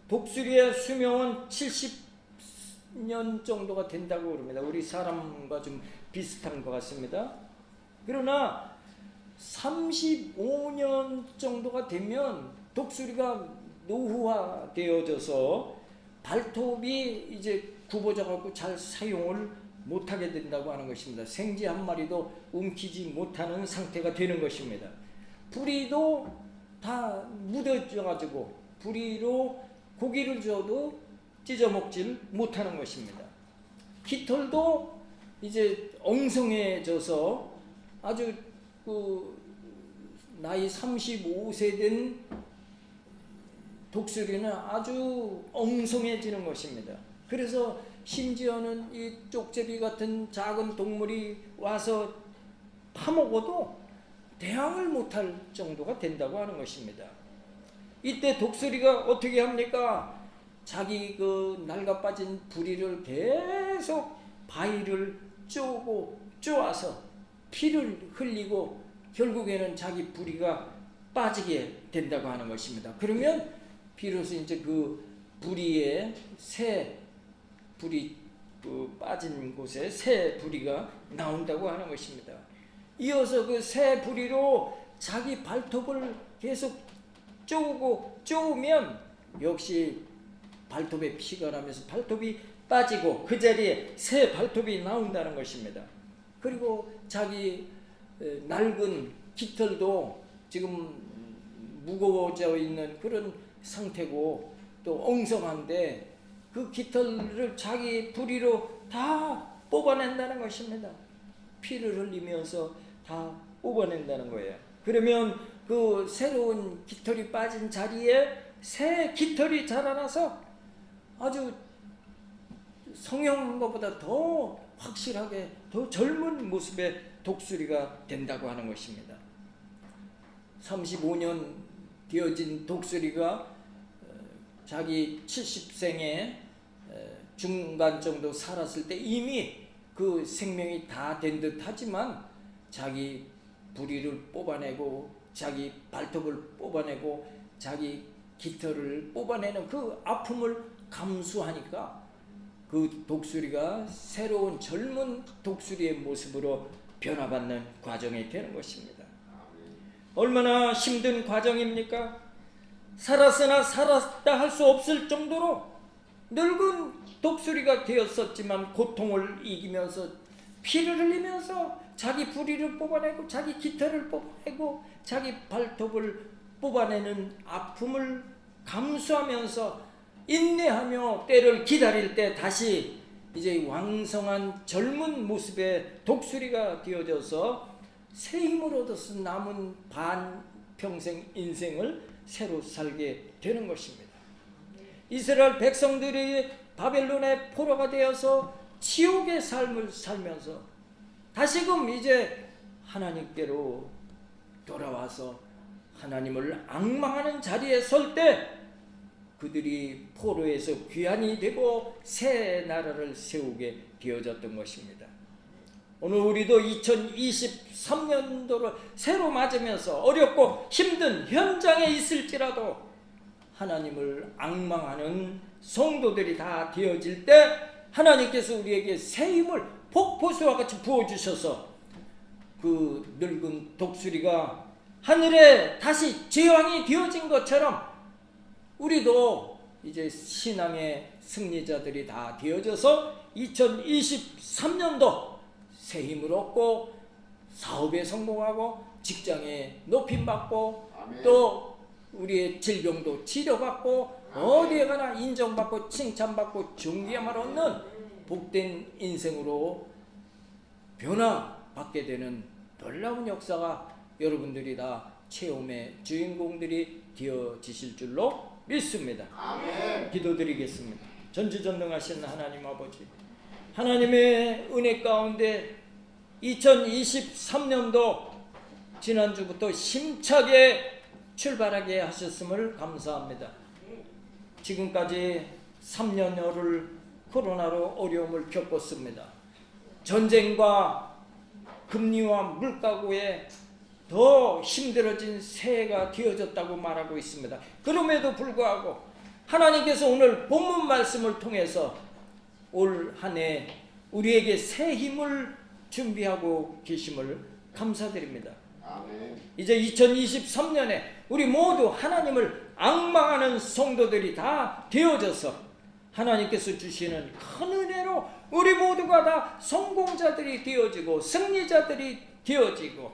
독수리의 수명은 70년 정도가 된다고 그럽니다. 우리 사람과 좀 비슷한 것 같습니다. 그러나 35년 정도가 되면 독수리가 노후화되어져서 발톱이 이제 굽어져 갖고 잘 사용을 못하게 된다고 하는 것입니다. 생쥐 한 마리도 움키지 못하는 상태가 되는 것입니다. 부리도 다 묻어져 가지고 부리로 고기를 줘도 찢어 먹질 못하는 것입니다. 깃털도 이제 엉성해져서 아주 나이 35세 된 독수리는 아주 엉성해지는 것입니다. 그래서 심지어는 이 쪽제비 같은 작은 동물이 와서 파먹어도 대항을 못할 정도가 된다고 하는 것입니다. 이때 독수리가 어떻게 합니까? 자기 그 낡아빠진 부리를 계속 바위를 쪼고 쪼아서 피를 흘리고 결국에는 자기 부리가 빠지게 된다고 하는 것입니다. 그러면 비로소 이제 그 부리에 새 부리 빠진 곳에 새 부리가 나온다고 하는 것입니다. 이어서 그 새 부리로 자기 발톱을 계속 쪼으면 역시 발톱에 피가 나면서 발톱이 빠지고 그 자리에 새 발톱이 나온다는 것입니다. 그리고 자기 낡은 깃털도 지금 무거워져 있는 그런 상태고 또 엉성한데 그 깃털을 자기 부리로 다 뽑아낸다는 것입니다. 피를 흘리면서 다 뽑아낸다는 거예요. 그러면 그 새로운 깃털이 빠진 자리에 새 깃털이 자라나서 아주 성형한 것보다 더 확실하게 더 젊은 모습의 독수리가 된다고 하는 것입니다. 35년 되어진 독수리가 자기 70생의 중간 정도 살았을 때 이미 그 생명이 다 된 듯 하지만 자기 부리를 뽑아내고 자기 발톱을 뽑아내고 자기 깃털을 뽑아내는 그 아픔을 감수하니까 그 독수리가 새로운 젊은 독수리의 모습으로 변화받는 과정이 되는 것입니다. 얼마나 힘든 과정입니까? 살았으나 살았다 할 수 없을 정도로 늙은 독수리가 되었었지만 고통을 이기면서 피를 흘리면서 자기 부리를 뽑아내고 자기 깃털을 뽑아내고 자기 발톱을 뽑아내는 아픔을 감수하면서 인내하며 때를 기다릴 때 다시 이제 왕성한 젊은 모습의 독수리가 되어져서 새 힘을 얻어서 남은 반평생 인생을 새로 살게 되는 것입니다. 이스라엘 백성들이 바벨론의 포로가 되어서 지옥의 삶을 살면서 다시금 이제 하나님께로 돌아와서 하나님을 앙망하는 자리에 설 때 그들이 포로에서 귀환이 되고 새 나라를 세우게 되어졌던 것입니다. 오늘 우리도 2023년도를 새로 맞으면서 어렵고 힘든 현장에 있을지라도 하나님을 앙망하는 성도들이 다 되어질 때 하나님께서 우리에게 새 힘을 폭포수와 같이 부어주셔서 그 늙은 독수리가 하늘에 다시 제왕이 되어진 것처럼 우리도 이제 신앙의 승리자들이 다 되어져서 2023년도 새 힘을 얻고 사업에 성공하고 직장에 높임받고 아멘. 또 우리의 질병도 치료받고 어디에 가나 인정받고 칭찬받고 존귀함을 얻는 복된 인생으로 변화받게 되는 놀라운 역사가 여러분들이 다 체험의 주인공들이 되어지실 줄로 믿습니다. 아멘. 기도드리겠습니다. 전지전능하신 하나님 아버지, 하나님의 은혜 가운데 2023년도 지난주부터 힘차게 출발하게 하셨음을 감사합니다. 지금까지 3년여를 코로나로 어려움을 겪었습니다. 전쟁과 금리와 물가고에 더 힘들어진 새해가 되어졌다고 말하고 있습니다. 그럼에도 불구하고 하나님께서 오늘 본문 말씀을 통해서 올 한 해 우리에게 새 힘을 준비하고 계심을 감사드립니다. 아멘. 이제 2023년에 우리 모두 하나님을 앙망하는 성도들이 다 되어져서 하나님께서 주시는 큰 은혜로 우리 모두가 다 성공자들이 되어지고 승리자들이 되어지고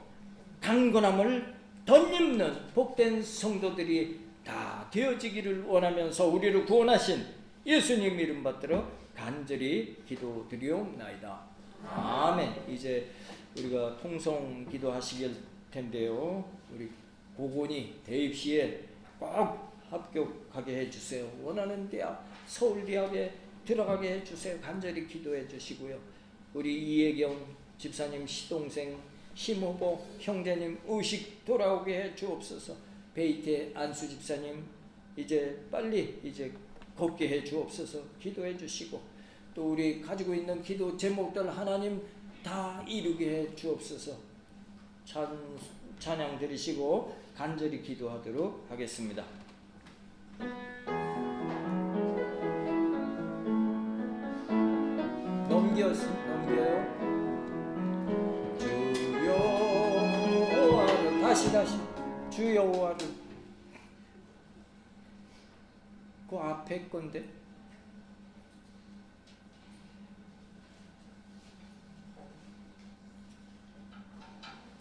강건함을 덧입는 복된 성도들이 다 되어지기를 원하면서 우리를 구원하신 예수님 이름 받들어 간절히 기도드리옵나이다. 아멘. 이제 우리가 통성 기도하시길 텐데요. 우리 고곤이 대입시에 꼭 합격하게 해주세요. 원하는 대학 서울대학에 들어가게 해주세요. 간절히 기도해 주시고요. 우리 이혜경 집사님 시동생 심후보 형제님 의식 돌아오게 해 주옵소서. 베이태 안수 집사님 이제 빨리 이제 걷게 해 주옵소서. 기도해 주시고 또 우리 가지고 있는 기도 제목들 하나님 다 이루게 해 주옵소서. 찬양 드리시고 간절히 기도하도록 하겠습니다. 넘겨요. 주여와를 다시 주여와를 그 앞에 건데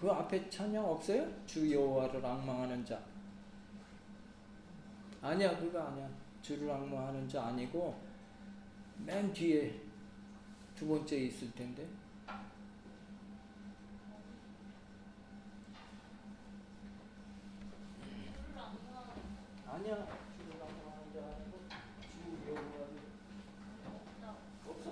그 앞에 찬양 없어요? 주 여호와를 앙망하는 자. 아니야, 그거 아니야. 주를 앙망하는 자 아니고 맨 뒤에 두 번째 있을 텐데. 아니야, 주를 앙망하는 자 아니고 주 여호와를 없어?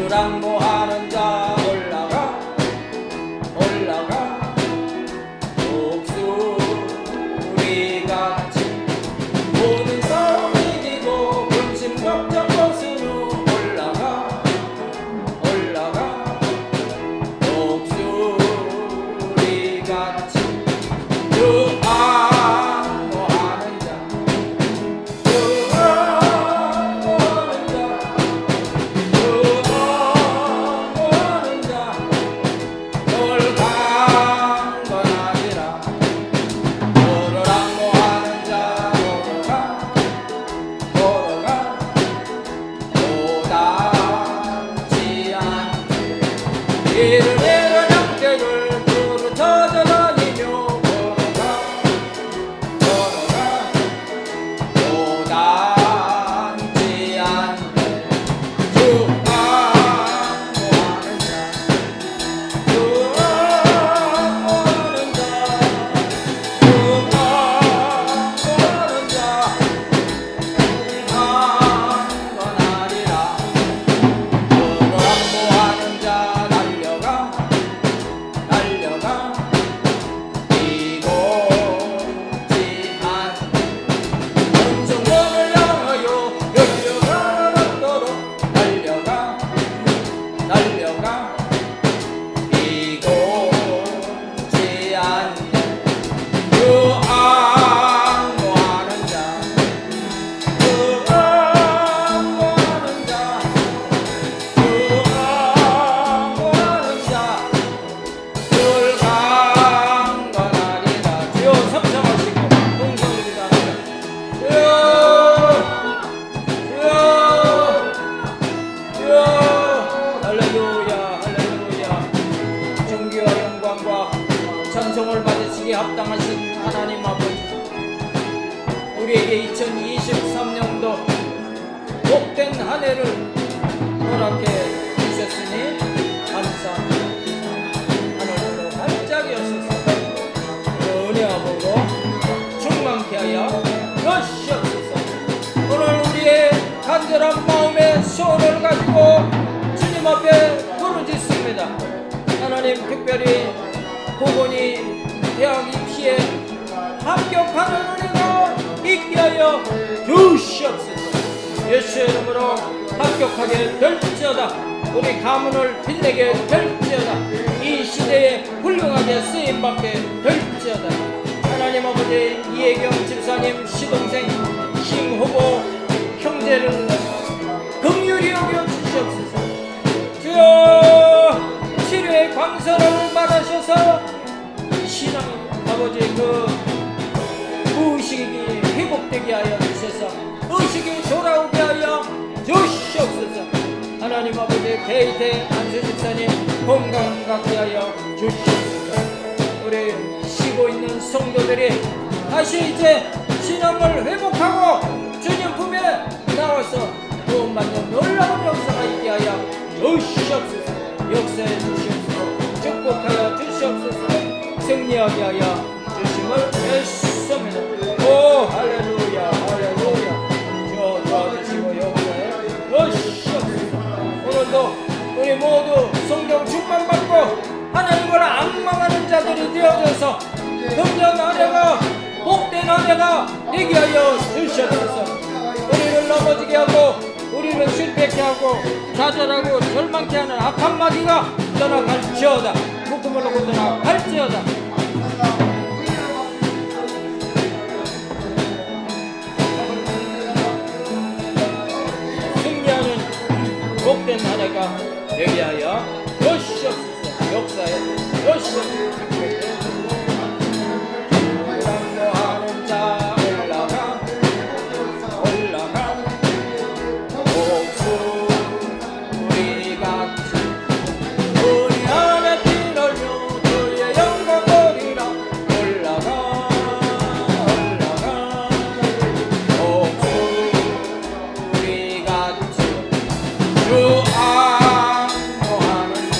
랑모하는 자 올라가 목소리같이 모든 싸움 이기고 근심 걱정 벗으로 올라가 목소리같이 주 랑모하는 자 주 랑모하는 자 합당하신 하나님 아버지, 우리에게 2023년도 복된 한 해를 허락해 주셨으니 감사합니다. 하늘으로 활짝 여소서 은혜하고 충만케 하여 주시옵소서. 오늘 우리의 간절한 마음의 소원을 가지고 주님 앞에 부르짖습니다. 하나님, 특별히 고본이 대학 입시에 합격하는 은혜가 있게 하여 주시옵소서. 예수의 이름으로 합격하게 될지어다. 우리 가문을 빛내게 될지어다. 이 시대에 훌륭하게 쓰임받게 될지어다. 하나님 아버지, 이혜경 집사님 시동생 킹후보 형제를 긍휼히 여겨 주시옵소서. 주여, 치료의 광선을 받으셔서 신앙 아버지 그 의식이 회복되게 하여 주셔서 의식이 돌아오게 하여 주시옵소서. 하나님 아버지, 베이테 안수 집사님 건강 갖게 하여 주시옵소서. 우리 쉬고 있는 성도들이 다시 이제 신앙을 회복하고 주님 품에 나와서 구원받는 놀라운 역사가 있게 하여 주시옵소서. 역사해 주시옵소서. 축복하여 주시옵소서. 승리하게 하여 주심을 애씁니다. 오 할렐루야 할렐루야. 주여 도와주시고 역사해 주시옵소서. 오늘도 우리 모두 성령 충만받고 하나님을 앙망하는 자들이 되어져서 금년 한 해가 복된 한 해가 되게 하여 주시옵소서. 우리를 넘어지게 하고 우리를 실패케 하고 좌절하고 절망케 하는 악한 마귀가 떠나갈지어다. 묶음을 놓고 떠나갈지어다. 승리하는 복된 한 해가 되게 하여 주시옵소서. 역사에 주시옵소서. 양보하는 자 올라가 복수 우리 같이 우리 안에 피 흘려 주의 영광 보리라. 올라가 복수 우리 같이 주 안보하는 자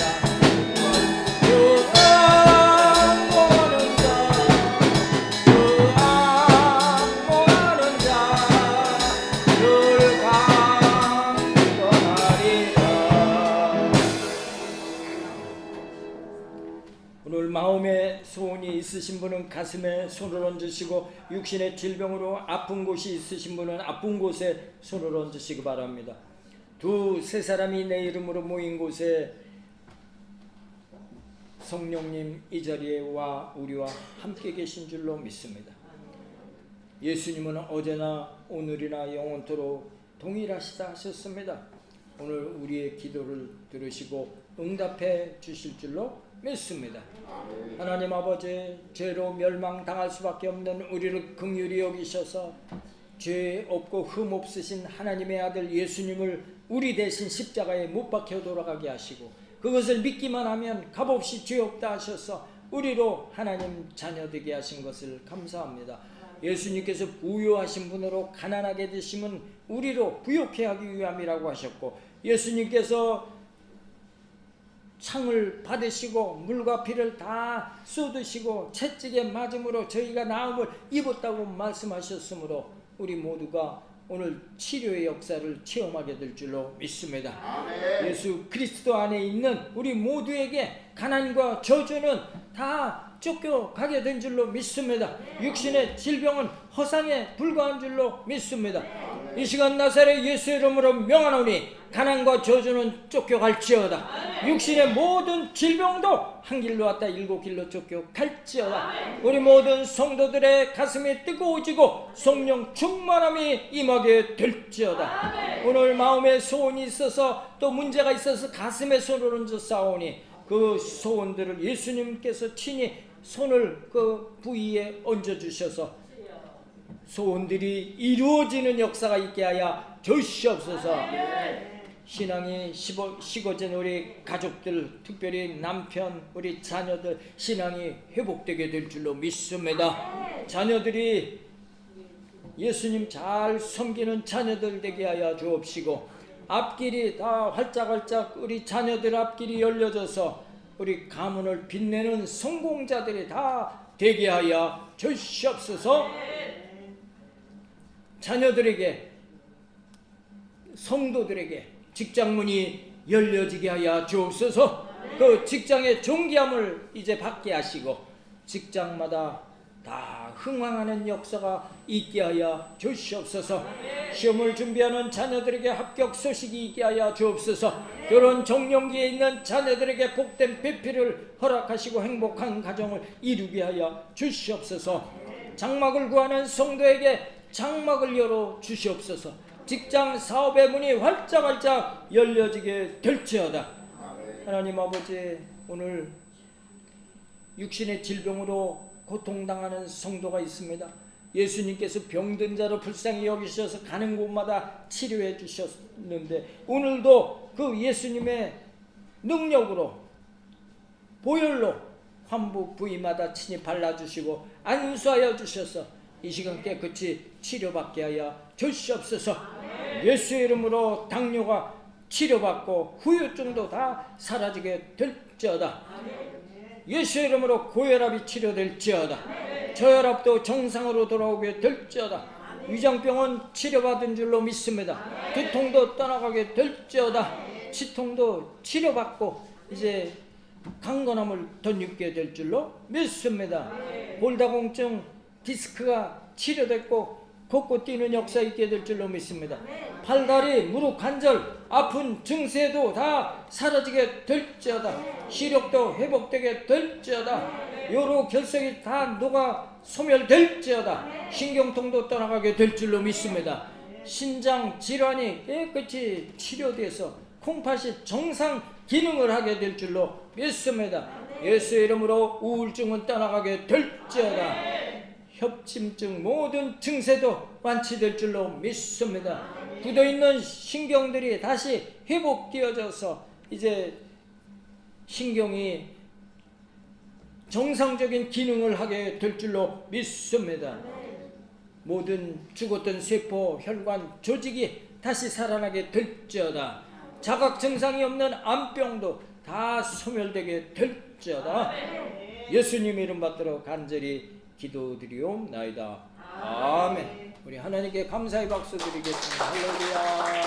오늘 마음에 소원이 있으신 분은 가슴에 손을 얹으시고 육신의 질병으로 아픈 곳이 있으신 분은 아픈 곳에 손을 얹으시기 바랍니다. 두세 사람이 내 이름으로 모인 곳에 성령님 이 자리에 와 우리와 함께 계신 줄로 믿습니다. 예수님은 어제나 오늘이나 영원토록 동일하시다 하셨습니다. 오늘 우리의 기도를 들으시고 응답해 주실 줄로 믿습니다. 하나님 아버지, 죄로 멸망당할 수밖에 없는 우리를 긍휼히 여기셔서 죄 없고 흠 없으신 하나님의 아들 예수님을 우리 대신 십자가에 못 박혀 돌아가게 하시고 그것을 믿기만 하면 값없이 죄 없다 하셔서 우리로 하나님 자녀 되게 하신 것을 감사합니다. 예수님께서 부유하신 분으로 가난하게 되심은 우리로 부욕해 하기 위함이라고 하셨고 예수님께서 창을 받으시고 물과 피를 다 쏟으시고 채찍에 맞음으로 저희가 나음을 입었다고 말씀하셨으므로 우리 모두가 오늘 치료의 역사를 체험하게 될 줄로 믿습니다. 아멘. 예수 그리스도 안에 있는 우리 모두에게 가난과 저주는 다 쫓겨가게 된 줄로 믿습니다. 육신의 질병은 허상에 불과한 줄로 믿습니다. 이 시간 나사렛 예수 이름으로 명하노니 가난과 저주는 쫓겨갈지어다. 육신의 모든 질병도 한 길로 왔다 일곱 길로 쫓겨갈지어다. 우리 모든 성도들의 가슴이 뜨거워지고 성령 충만함이 임하게 될지어다. 오늘 마음에 소원이 있어서 또 문제가 있어서 가슴에 손을 얹어 싸우니 그 소원들을 예수님께서 친히 손을 그 부위에 얹어주셔서 소원들이 이루어지는 역사가 있게 하여 주시옵소서. 신앙이 식어진 우리 가족들, 특별히 남편, 우리 자녀들 신앙이 회복되게 될 줄로 믿습니다. 자녀들이 예수님 잘 섬기는 자녀들 되게 하여 주옵시고, 앞길이 다 활짝활짝 우리 자녀들 앞길이 열려져서 우리 가문을 빛내는 성공자들이 다 되게 하여 주시옵소서. 자녀들에게, 성도들에게 직장문이 열려지게 하여 주옵소서. 그 직장의 존귀함을 이제 받게 하시고 직장마다 다 흥왕하는 역사가 있게 하여 주시옵소서. 시험을 준비하는 자녀들에게 합격 소식이 있게 하여 주옵소서. 결혼 정년기에 있는 자녀들에게 복된 배필을 허락하시고 행복한 가정을 이루게 하여 주시옵소서. 장막을 구하는 성도에게 장막을 열어 주시옵소서. 직장 사업의 문이 활짝활짝 열려지게 될지어다. 하나님 아버지, 오늘 육신의 질병으로 고통당하는 성도가 있습니다. 예수님께서 병든 자를 불쌍히 여기셔서 가는 곳마다 치료해 주셨는데 오늘도 그 예수님의 능력으로 보혈로 환부 부위마다 친히 발라주시고 안수하여 주셔서 이 시간 깨끗이 치료받게 하여 주시옵소서. 예수의 이름으로 당뇨가 치료받고 후유증도 다 사라지게 될지어다. 예수의 이름으로 고혈압이 치료될지어다. 저혈압도 정상으로 돌아오게 될지어다. 위장병은 치료받은 줄로 믿습니다. 두통도 떠나가게 될지어다. 치통도 치료받고 이제 강건함을 덧입게 될 줄로 믿습니다. 골다공증, 디스크가 치료됐고 걷고 뛰는 역사 있게 될 줄로 믿습니다. 팔다리, 무릎, 관절 아픈 증세도 다 사라지게 될지어다. 시력도 회복되게 될지어다. 요로 결석이 다 녹아 소멸될지어다. 신경통도 떠나가게 될 줄로 믿습니다. 신장 질환이 깨끗이 치료돼서 콩팥이 정상 기능을 하게 될 줄로 믿습니다. 예수의 이름으로 우울증은 떠나가게 될지어다. 협심증 모든 증세도 완치될 줄로 믿습니다. 굳어있는 신경들이 다시 회복되어져서 이제 신경이 정상적인 기능을 하게 될 줄로 믿습니다. 모든 죽었던 세포, 혈관, 조직이 다시 살아나게 될지어다. 자각 증상이 없는 암병도 다 소멸되게 될지어다. 예수님 이름 받들어 간절히 기도드리옵나이다. 아멘. 우리 하나님께 감사의 박수 드리겠습니다. 할렐루야.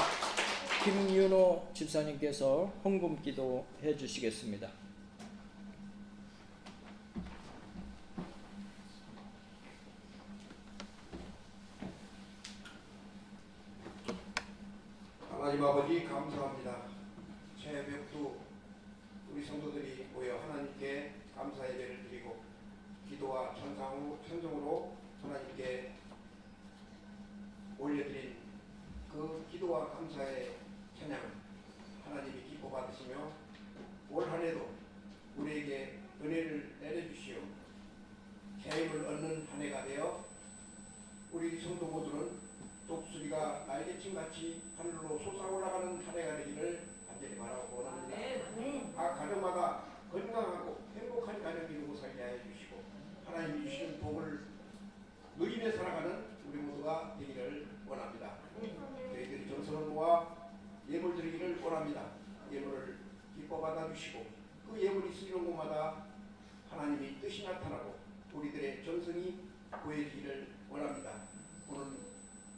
김윤호 집사님께서 헌금 기도해 주시겠습니다. 하나님 아버지 감사합니다. 새벽도 우리 성도들이 모여 하나님께 감사 예배를 드리고 기도와 찬송으로 하나님께 올려드린 그 기도와 감사의 찬양 하나님이 기뻐 받으시며 올 한해도 우리에게 은혜를 내려주시오 새 힘을 얻는 한 해가 되어 우리 성도 모두는 독수리가 날개침같이 하늘로 솟아올라가는 한 해가 되기를 간절히 바라고 원합니다. 각 가정마다 건강하고 행복한 가정이 이루고 살게 하여 주시고 하나님이 주시는 복을 누리며 살아가는 우리 모두가 되기를 원합니다. 저희들이 정성과 예물 드리기를 원합니다. 예물을 기뻐 받아주시고 그 예물이 쓰이는 곳마다 하나님이 뜻이 나타나고 우리들의 정성이 보여지기를 원합니다. 오늘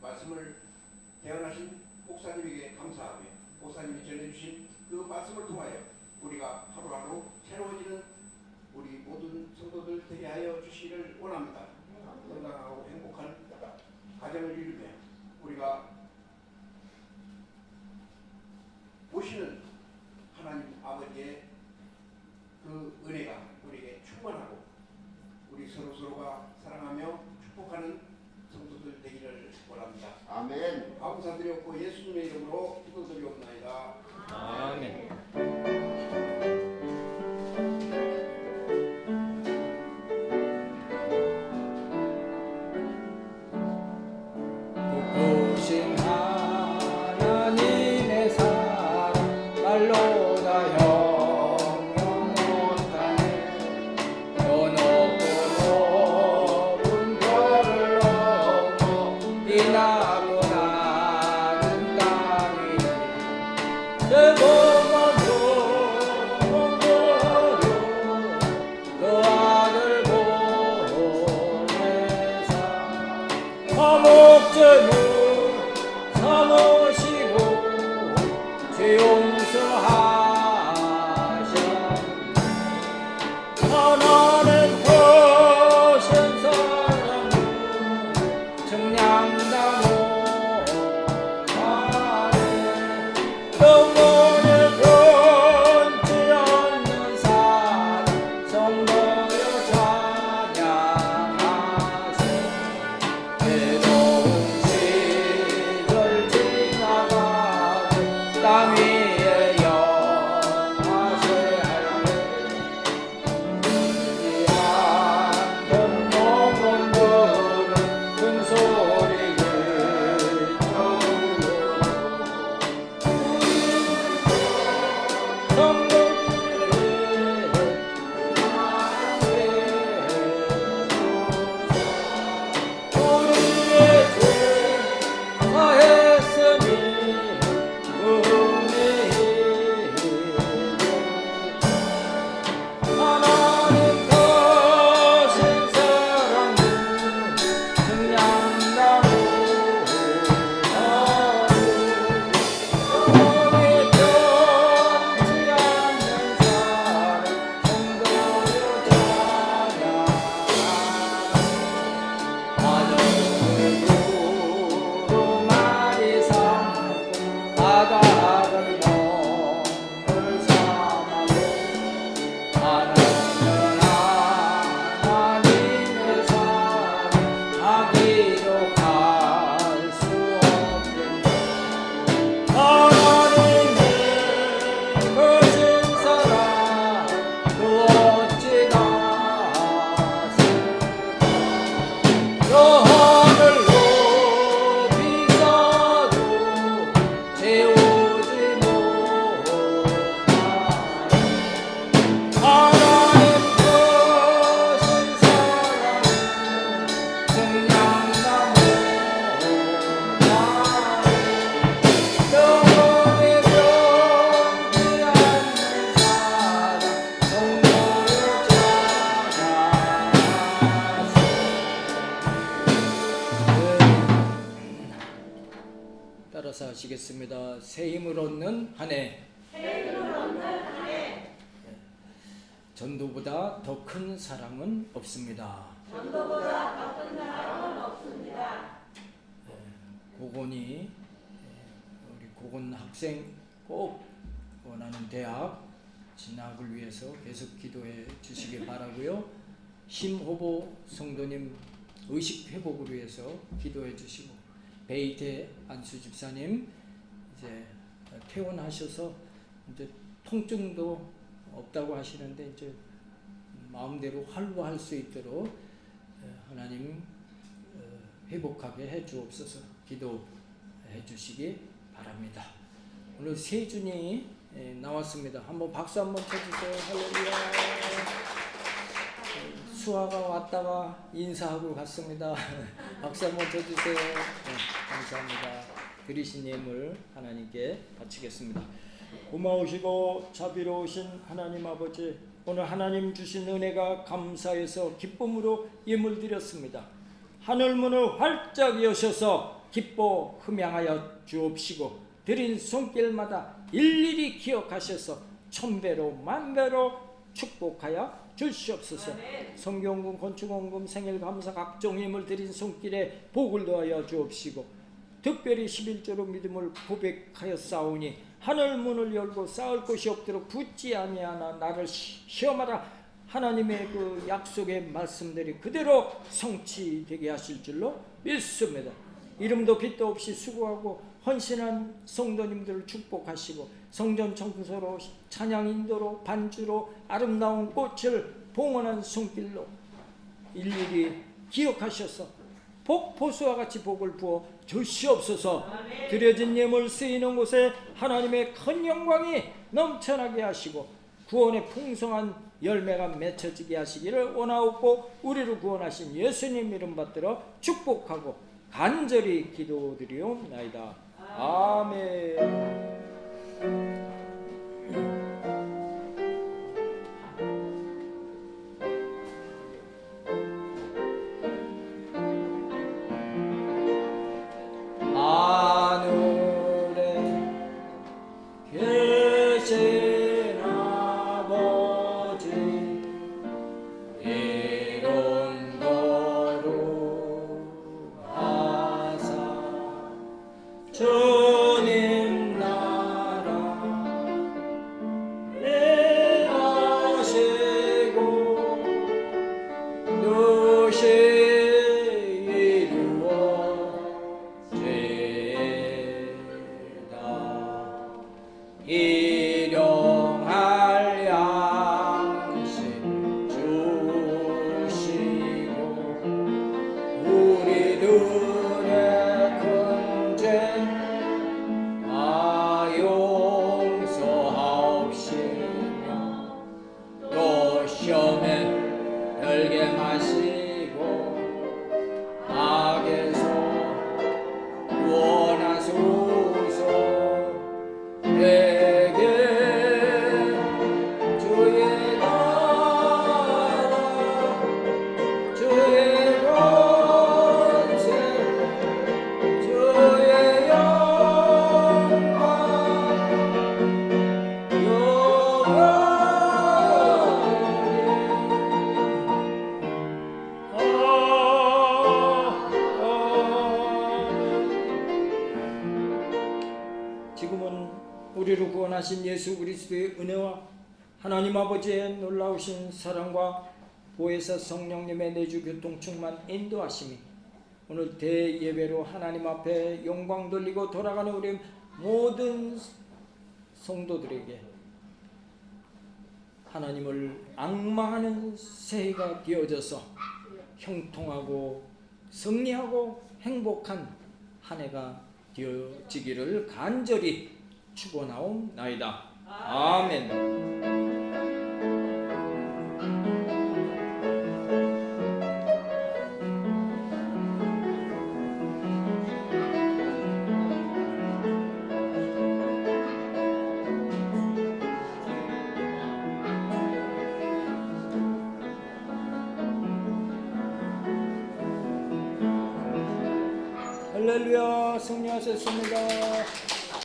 말씀을 대언하신 목사님에게 감사하며 목사님이 전해주신 그 말씀을 통하여 우리가 하루하루 새로워지는 우리 모든 성도들 되게 하여 주시기를 원합니다. 건강하고 행복한 가정을 이루며 우리가 보시는 하나님 아버지의 그 은혜가 우리에게 충만하고 우리 서로가 사랑하며 축복하는 성도들 되기를 원합니다. 아멘. 감사드렸고 예수님의 이름으로 기도드리옵나이다. 아멘. 복으신 하나님의 사랑 형용 못하네 저 높고 높은 별을 넘어 빛나고 나는 땅이 내 몸은 두근거려 그 아들 보내사 화목제물 삼으시고 죄 용서하셨네 하나님 크신 사랑은 청량나무 아래 영원히 변치 않는 사랑 성도여 찬양하세 외로운 시절 지나가도 땅 위에 영하세 할때 이한 영혼들은 큰 소리를 하나님 크신 사랑은 청량나무 영원히 변치 않는 사랑 성도여 찬양하세 하늘을 두루마리 삼고 바다를 멍을 삼아도 하나님은 하나님의 사랑하기로 갈 수 없겠네 하나님의 크신 사랑 그 어찌 다스릴까 저 하늘로 비싸도 채우지 못하네 하나님 크신 사랑은 청량나무 아래 영원히 변치 않는 사랑 성도여 찬양하세 따라서 하시겠습니다. 새 힘을 얻는 한 해 전도보다 더 큰 사랑은 없습니다. 고곤이 우리 고곤 학생 꼭 원하는 대학 진학을 위해서 계속 기도해 주시기 바라고요. 심호보 성도님 의식 회복을 위해서 기도해 주시고 베이테 안수 집사님 이제 퇴원하셔서 이제 통증도 없다고 하시는데 이제 마음대로 활로할 수 있도록 하나님 회복하게 해 주옵소서 기도해 주시기 바랍니다. 오늘 세준이 나왔습니다. 한번 박수 한번 쳐주세요. 할렐루야. 수아가 왔다가 인사하고 갔습니다. 박수 한번 쳐주세요. 감사합니다. 드리신 예물 하나님께 바치겠습니다. 고마우시고 자비로우신 하나님 아버지, 오늘 하나님 주신 은혜가 감사해서 기쁨으로 예물 드렸습니다. 하늘문을 활짝 여셔서 기뻐 흠양하여 주옵시고 드린 손길마다 일일이 기억하셔서 천배로 만배로 축복하여 주시옵소서. 성경금, 건축원금, 생일감사 각종 예물 드린 손길에 복을 더하여 주옵시고 특별히 11조로 믿음을 고백하여 싸우니 하늘 문을 열고 싸울 곳이 없도록 붙지 아니하나 나를 시험하라. 하나님의 그 약속의 말씀들이 그대로 성취되게 하실 줄로 믿습니다. 이름도 빛도 없이 수고하고 헌신한 성도님들을 축복하시고 성전 청소로 찬양 인도로 반주로 아름다운 꽃을 봉헌한 손길로 일일이 기억하셔서 복포수와 같이 복을 부어 주시옵소서. 드려진 예물 쓰이는 곳에 하나님의 큰 영광이 넘쳐나게 하시고 구원의 풍성한 열매가 맺혀지게 하시기를 원하옵고 우리를 구원하신 예수님 이름 받들어 축복하고 간절히 기도드리옵나이다. 아멘. 주님 나라 일하시고 뜻이 이루어지다. 일용할 양식 주시고 우리들의 큰 죄 용서하옵시며 또 시험에 들게 마시고 악에서 구원하소서. 내게 주의 나라 주의 권세 주의 영광 지금은 우리를 구원하신 예수 그리스도의 은혜와 하나님 아버지의 놀라우신 사랑과 보혜사 성령님의 내주 교통 충만 인도하심이 오늘 대예배로 하나님 앞에 영광 돌리고 돌아가는 우리 모든 성도들에게 하나님을 앙망하는 새해가 되어져서 형통하고 승리하고 행복한 한 해가 되어지기를 간절히 축원하옵나이다. 아멘. 할렐루야, 승리하셨습니다.